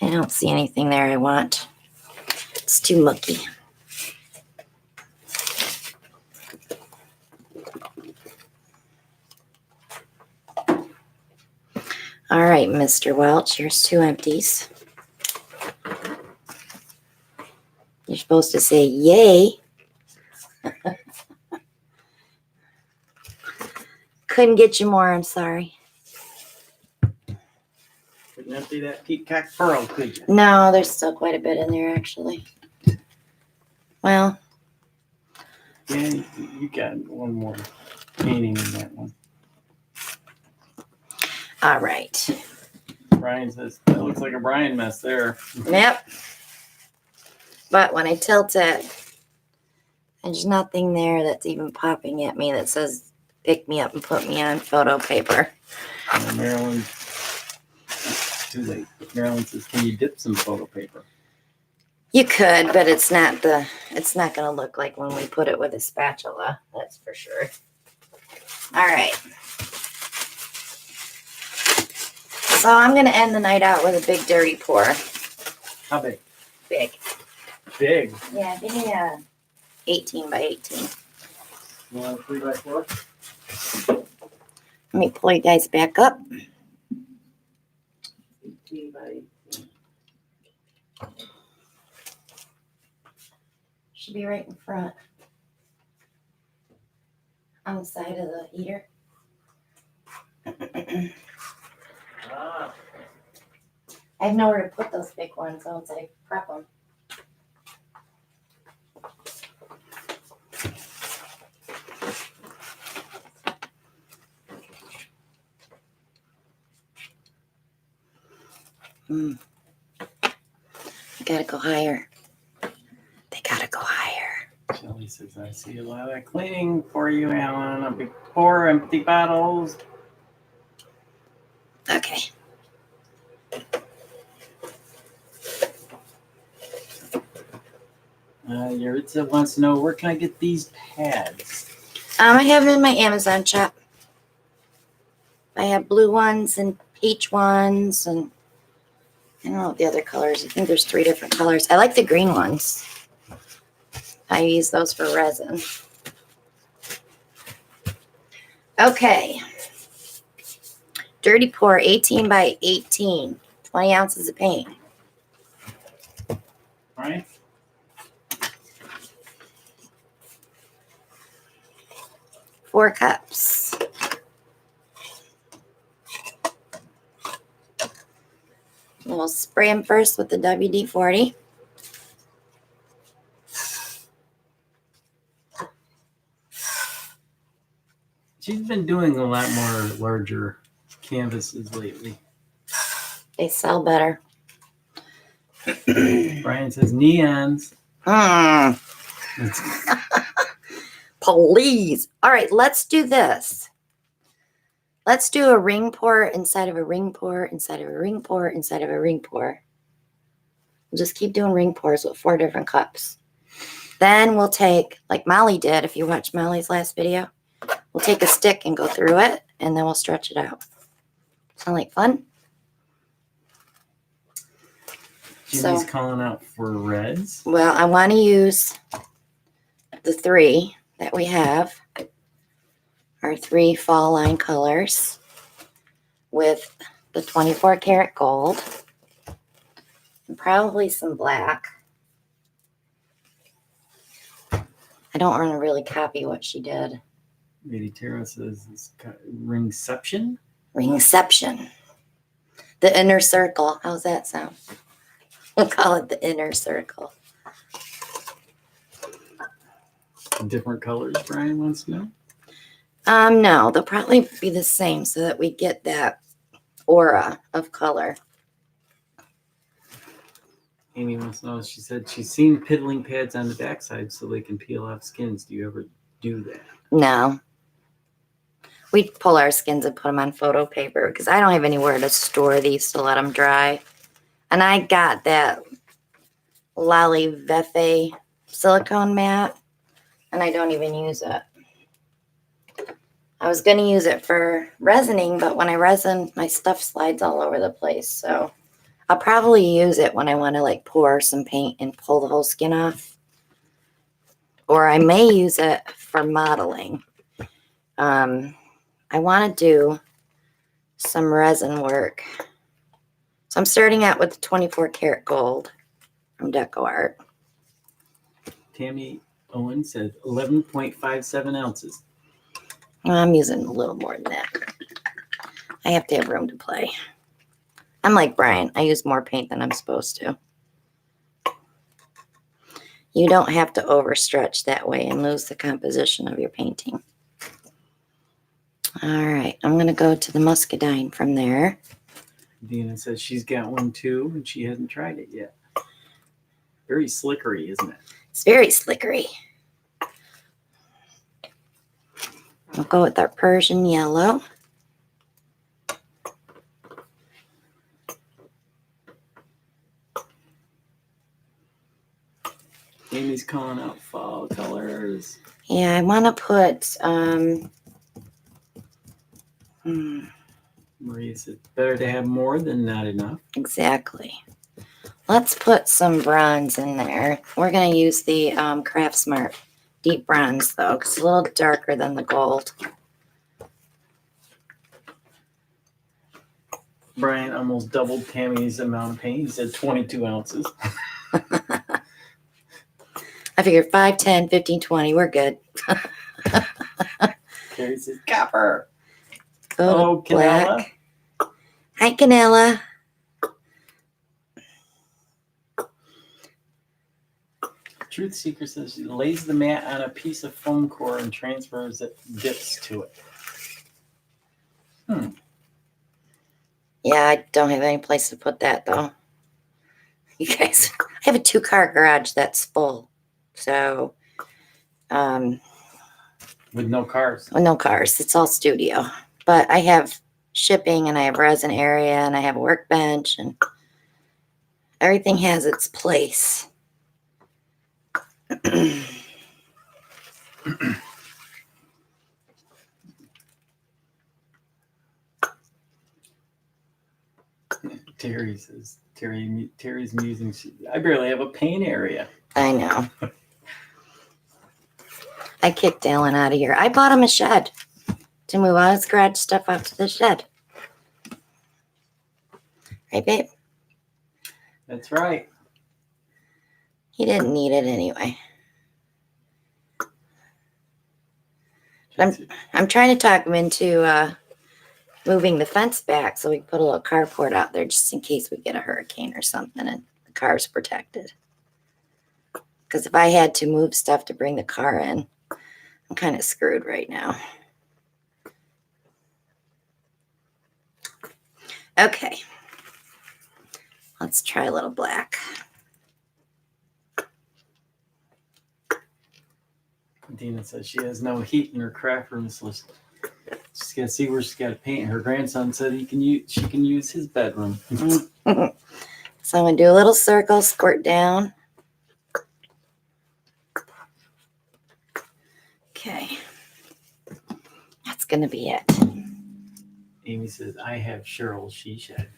S1: I don't see anything there I want. It's too mucky. All right, Mr. Welch, here's 2 empties. You're supposed to say yay. Couldn't get you more, I'm sorry.
S2: Couldn't empty that peacock pearl, could you?
S1: No, there's still quite a bit in there, actually. Well.
S2: Yeah, you got one more painting in that one.
S1: All right.
S2: Brian says, that looks like a Brian mess there.
S1: Yep. But when I tilt it, there's nothing there that's even popping at me that says pick me up and put me on photo paper.
S2: Marilyn, too late. Marilyn says, can you dip some photo paper?
S1: You could, but it's not going to look like when we put it with a spatula. That's for sure. All right. So I'm going to end the night out with a big dirty pour.
S2: How big?
S1: Big.
S2: Big.
S1: Yeah, give me a 18 by 18.
S2: You want a 3x4?
S1: Let me pull you guys back up.
S2: 18 by 18.
S1: Should be right in front. On the side of the heater.
S2: Ah.
S1: I have nowhere to put those big ones once I prep them. They gotta go higher. They gotta go higher.
S2: Shelly says, I see a lot of cleaning for you, Alan. A big pour, empty bottles.
S1: Okay.
S2: Yaritza wants to know, where can I get these pads?
S1: I have them in my Amazon shop. I have blue ones and peach ones and I don't know what the other colors. I think there's 3 different colors. I like the green ones. I use those for resin. Okay. Dirty pour 18 by 18. 20 ounces of paint.
S2: All right.
S1: Four cups. We'll spray them first with the WD-40.
S2: She's been doing a lot more larger canvases lately.
S1: They sell better.
S2: Brian says neons.
S1: Please. All right, let's do this. Let's do a ring pour inside of a ring pour inside of a ring pour inside of a ring pour. We'll just keep doing ring pours with 4 different cups. Then we'll take, like Molly did, if you watched Molly's last video, we'll take a stick and go through it, and then we'll stretch it out. Sound like fun?
S2: Jimmy's calling out for reds.
S1: Well, I want to use the 3 that we have, our 3 fall line colors with the 24 karat gold and probably some black. I don't want to really copy what she did.
S2: Lady Tara says it's ringception.
S1: Ringception. The inner circle. How's that sound? We'll call it the inner circle.
S2: Different colors, Brian wants to know?
S1: No, they'll probably be the same so that we get that aura of color.
S2: Amy wants to know, she said she's seen piddling pads on the backside so they can peel off skins. Do you ever do that?
S1: No. We pull our skins and put them on photo paper because I don't have anywhere to store these to let them dry. And I got that Lolly Vefe silicone mat, and I don't even use it. I was going to use it for resining, but when I resin, my stuff slides all over the place. So I'll probably use it when I want to like pour some paint and pull the whole skin off. Or I may use it for modeling. I want to do some resin work. So I'm starting out with the 24 karat gold from Deco Art.
S2: Tammy Owen said 11.57 ounces.
S1: Well, I'm using a little more than that. I have to have room to play. I'm like Brian. I use more paint than I'm supposed to. You don't have to overstretch that way and lose the composition of your painting. All right, I'm going to go to the muscadine from there.
S2: Dina says she's got one too, and she hasn't tried it yet. Very slickery, isn't it?
S1: It's very slickery. We'll go with our Persian yellow.
S2: Amy's calling out fall colors.
S1: Yeah, I want to put,
S2: Maria said better to have more than not enough.
S1: exactly. Let's put some bronze in there. We're going to use the Craft Smart deep bronze, though, because it's a little darker than the gold.
S2: Brian almost doubled Tammy's amount of paint. He said 22 ounces.
S1: I figured 5, 10, 15, 20. We're good.
S2: Carrie says copper.
S1: Go to
S2: Canella.
S1: black. Hi, Canella.
S2: Truth Seeker says she lays the mat on a piece of foam core and transfers it, dips to it.
S1: Yeah, I don't have any place to put that, though. You guys, I have a 2-car garage that's full. So,
S2: With no cars.
S1: well, no cars. It's all studio. But I have shipping, and I have resin area, and I have a workbench, and everything has its place.
S2: Terry says Terry's musing. I barely have a paint area.
S1: I know. I kicked Alan out of here. I bought him a shed to move all his garage stuff out to the shed. Right, babe?
S2: That's right.
S1: He didn't need it anyway. I'm trying to talk him into moving the fence back so we can put a little carport out there just in case we get a hurricane or something and the car's protected. Because if I had to move stuff to bring the car in, I'm kind of screwed right now. Okay. Let's try a little black.
S2: Dina says she has no heat in her craft room, so she's got to see where she's got to paint. Her grandson said she can use his bedroom.
S1: So I'm going to do a little circle, squirt down. Okay. That's going to be it.
S2: Amy says, I have Cheryl, she shed.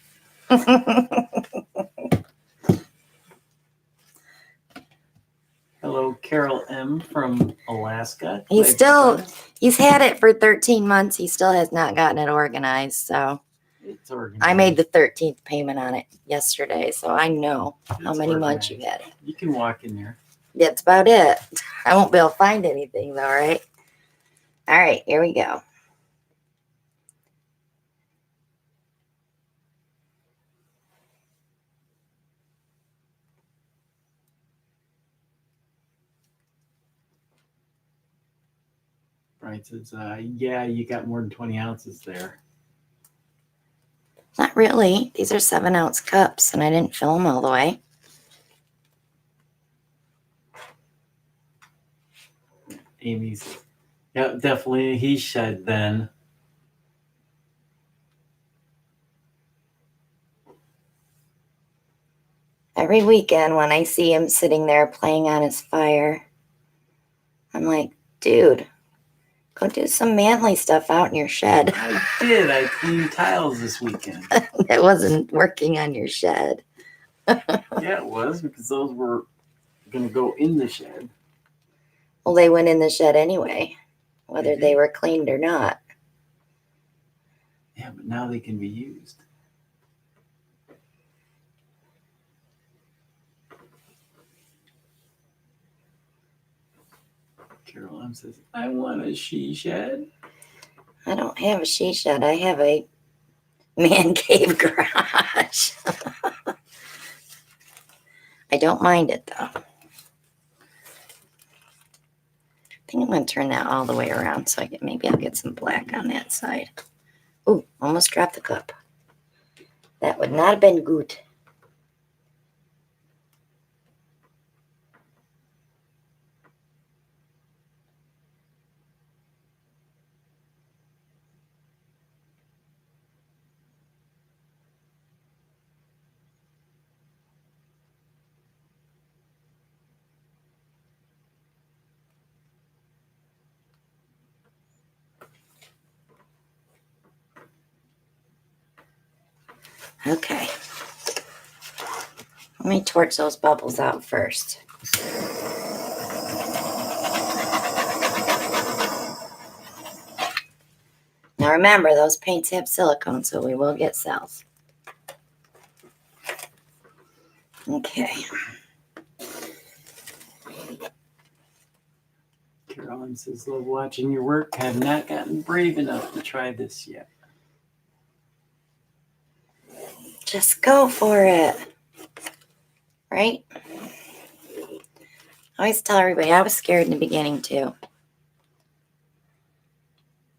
S2: Hello, Carol M. from Alaska.
S1: He's had it for 13 months. He still has not gotten it organized. So
S2: It's organized.
S1: I made the 13th payment on it yesterday. So I know how many months you've had it.
S2: You can walk in there.
S1: That's about it. I won't be able to find anything though, right? All right, here we go.
S2: Brian says, yeah, you got more than 20 ounces there.
S1: Not really. These are 7-ounce cups, and I didn't fill them all the way.
S2: Amy's, yeah, definitely he shed then.
S1: Every weekend when I see him sitting there playing on his fire, I'm like, dude, go do some manly stuff out in your shed.
S2: I did. I cleaned tiles this weekend.
S1: It wasn't working on your shed.
S2: Yeah, it was, because those were going to go in the shed.
S1: Well, they went in the shed anyway, whether they
S2: did.
S1: were cleaned or not.
S2: Yeah, but now they can be used. Carol M says, I want a she shed.
S1: I don't have a she shed. I have a man cave garage. I don't mind it though. I think I'm going to turn that all the way around so maybe I'll get some black on that side. Ooh, almost dropped the cup. That would not have been good. Okay. Let me torch those bubbles out first. Now remember, those paints have silicone, so we will get cells. Okay.
S2: Carolyn says, love watching your work. Have not gotten brave enough to try this yet.
S1: Just go for it. Right? I always tell everybody, I was scared in the beginning too.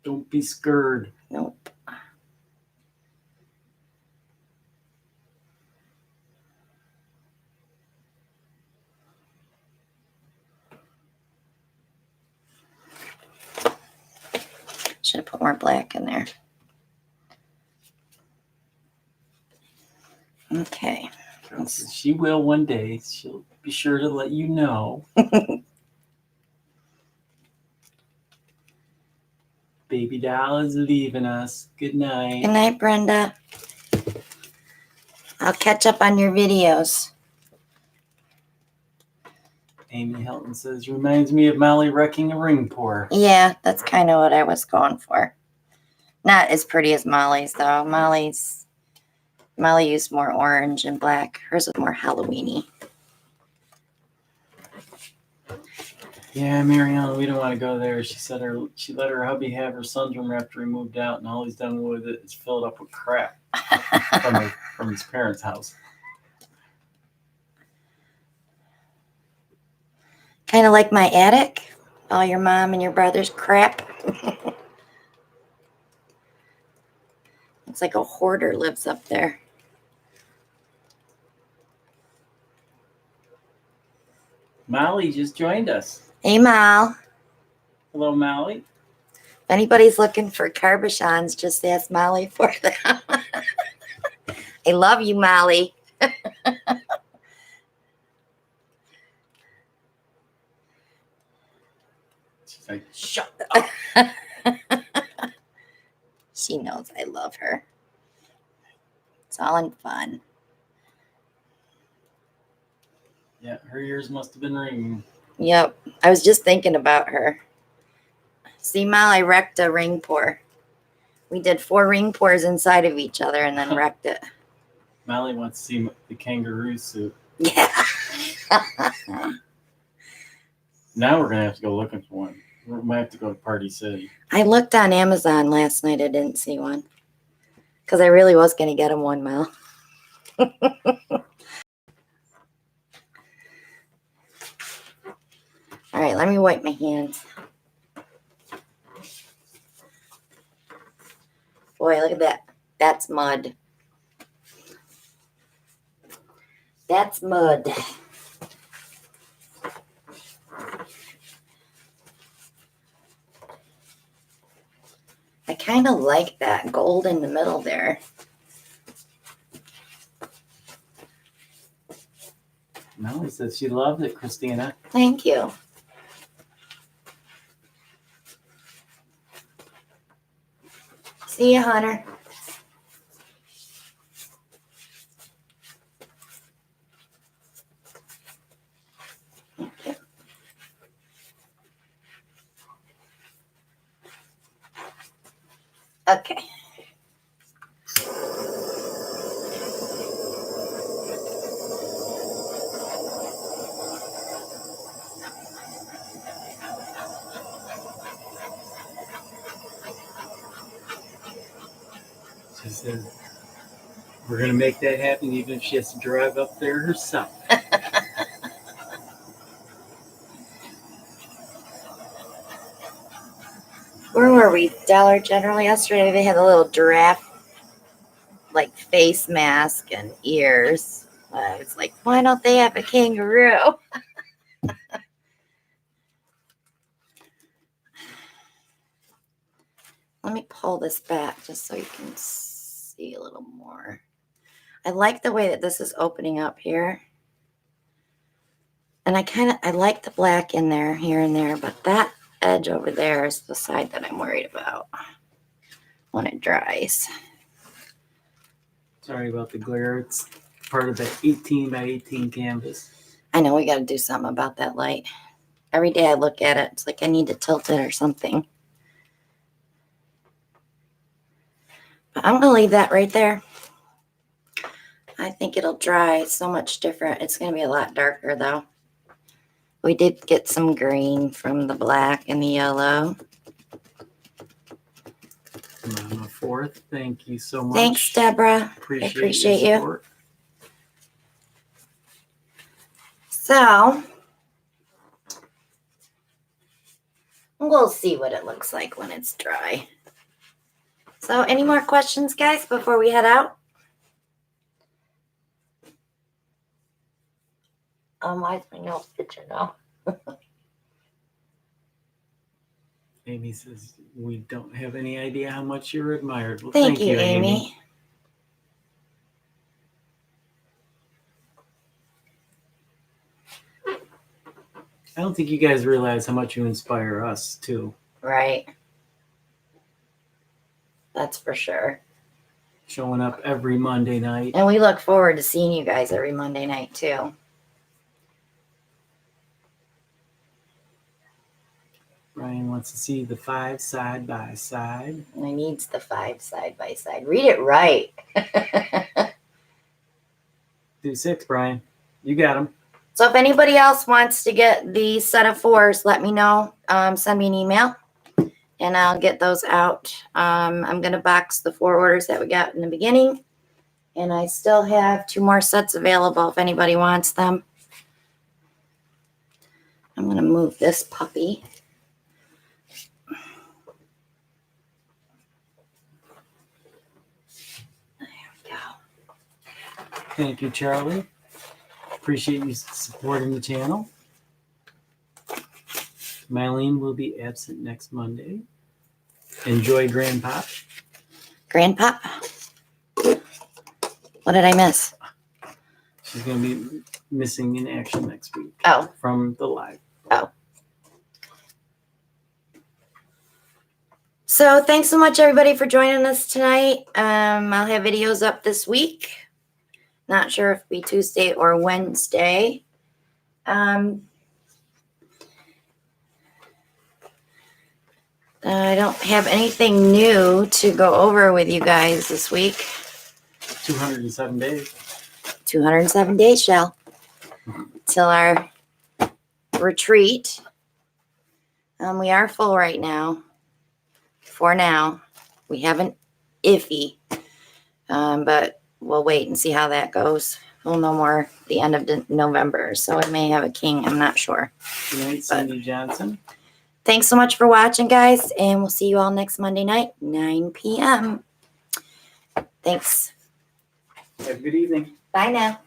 S2: Don't be scared.
S1: Nope. Should have put more black in there. Okay.
S2: Carol says she will one day. She'll be sure to let you know. Baby doll is leaving us. Good night.
S1: Good night, Brenda. I'll catch up on your videos.
S2: Amy Hilton says, reminds me of Molly wrecking a ring pour.
S1: Yeah, that's kind of what I was going for. Not as pretty as Molly's, though. Molly used more orange and black. Hers was more Halloween-y.
S2: Yeah, Mariana, we don't want to go there. She said she let her hubby have her sunroom after he moved out, and all he's done with it is filled up with crap from his parents' house.
S1: Kind of like my attic. All your mom and your brother's crap. Looks like a hoarder lives up there.
S2: Molly just joined us.
S1: Hey, Mal.
S2: Hello, Molly.
S1: If anybody's looking for Carbuchons, just ask Molly for them. I love you, Molly.
S2: She's like,
S1: Shut up. She knows I love her. It's all in fun.
S2: yeah, her ears must have been ringing.
S1: Yep. I was just thinking about her. See, Mal, I wrecked a ring pour. We did 4 ring pours inside of each other and then wrecked it.
S2: Molly wants to see the kangaroo suit.
S1: Yeah.
S2: Now we're going to have to go looking for one. We might have to go to Party City.
S1: I looked on Amazon last night. I didn't see one. Because I really was going to get him one, Mal. All right, let me wipe my hands. Boy, look at that. That's mud. That's mud. I kind of like that gold in the middle there.
S2: Molly said she loved it, Christina.
S1: Thank you. See you, Hunter. Thank you. Okay.
S2: She said, we're going to make that happen even if she has to drive up there herself.
S1: Where were we? Dollar General yesterday. They had a little giraffe, like face mask and ears. I was like, why don't they have a kangaroo? Let me pull this back just so you can see a little more. I like the way that this is opening up here. And I like the black in there, here and there, but that edge over there is the side that I'm worried about when it dries.
S2: Sorry about the glare. It's part of that 18 by 18 canvas.
S1: I know we got to do something about that light. Every day I look at it, it's like I need to tilt it or something. But I'm going to leave that right there. I think it'll dry so much different. It's going to be a lot darker though. We did get some green from the black and the yellow.
S2: Mama Fourth, thank you so much.
S1: Thanks, Deborah. I appreciate
S2: your
S1: you.
S2: support.
S1: So, we'll see what it looks like when it's dry. So, any more questions, guys, before we head out? Why is my nose itching now?
S2: Amy says, we don't have any idea how much you're admired. Well,
S1: Thank you, Amy.
S2: I don't think you guys realize how much you inspire us, too.
S1: Right. That's for sure.
S2: Showing up every Monday night.
S1: And we look forward to seeing you guys every Monday night, too.
S2: Ryan wants to see the 5 side by side.
S1: I needs the 5 side by side. Read it right.
S2: Do 6, Brian. You got them.
S1: So if anybody else wants to get the set of 4s, let me know. Send me an email, and I'll get those out. I'm going to box the 4 orders that we got in the beginning, and I still have 2 more sets available if anybody wants them. I'm going to move this puppy. There we go.
S2: Thank you, Charlie. Appreciate you supporting the channel. Mylene will be absent next Monday. Enjoy Grandpa.
S1: Grandpa? What did I miss?
S2: She's going to be missing in action next week.
S1: Oh.
S2: From the live.
S1: Oh. So thanks so much, everybody, for joining us tonight. I'll have videos up this week. Not sure if it'll be Tuesday or Wednesday. I don't have anything new to go over with you guys this week.
S2: 207 days.
S1: 207 days, Shell, till our retreat. We are full right now. For now, we have an iffy, but we'll wait and see how that goes. We'll know more at the end of November, so I may have a king. I'm not sure.
S2: Good night, Cindy Johnson.
S1: Thanks so much for watching, guys, and we'll see you all next Monday night, 9 p.m. Thanks.
S2: Have a good evening.
S1: Bye now.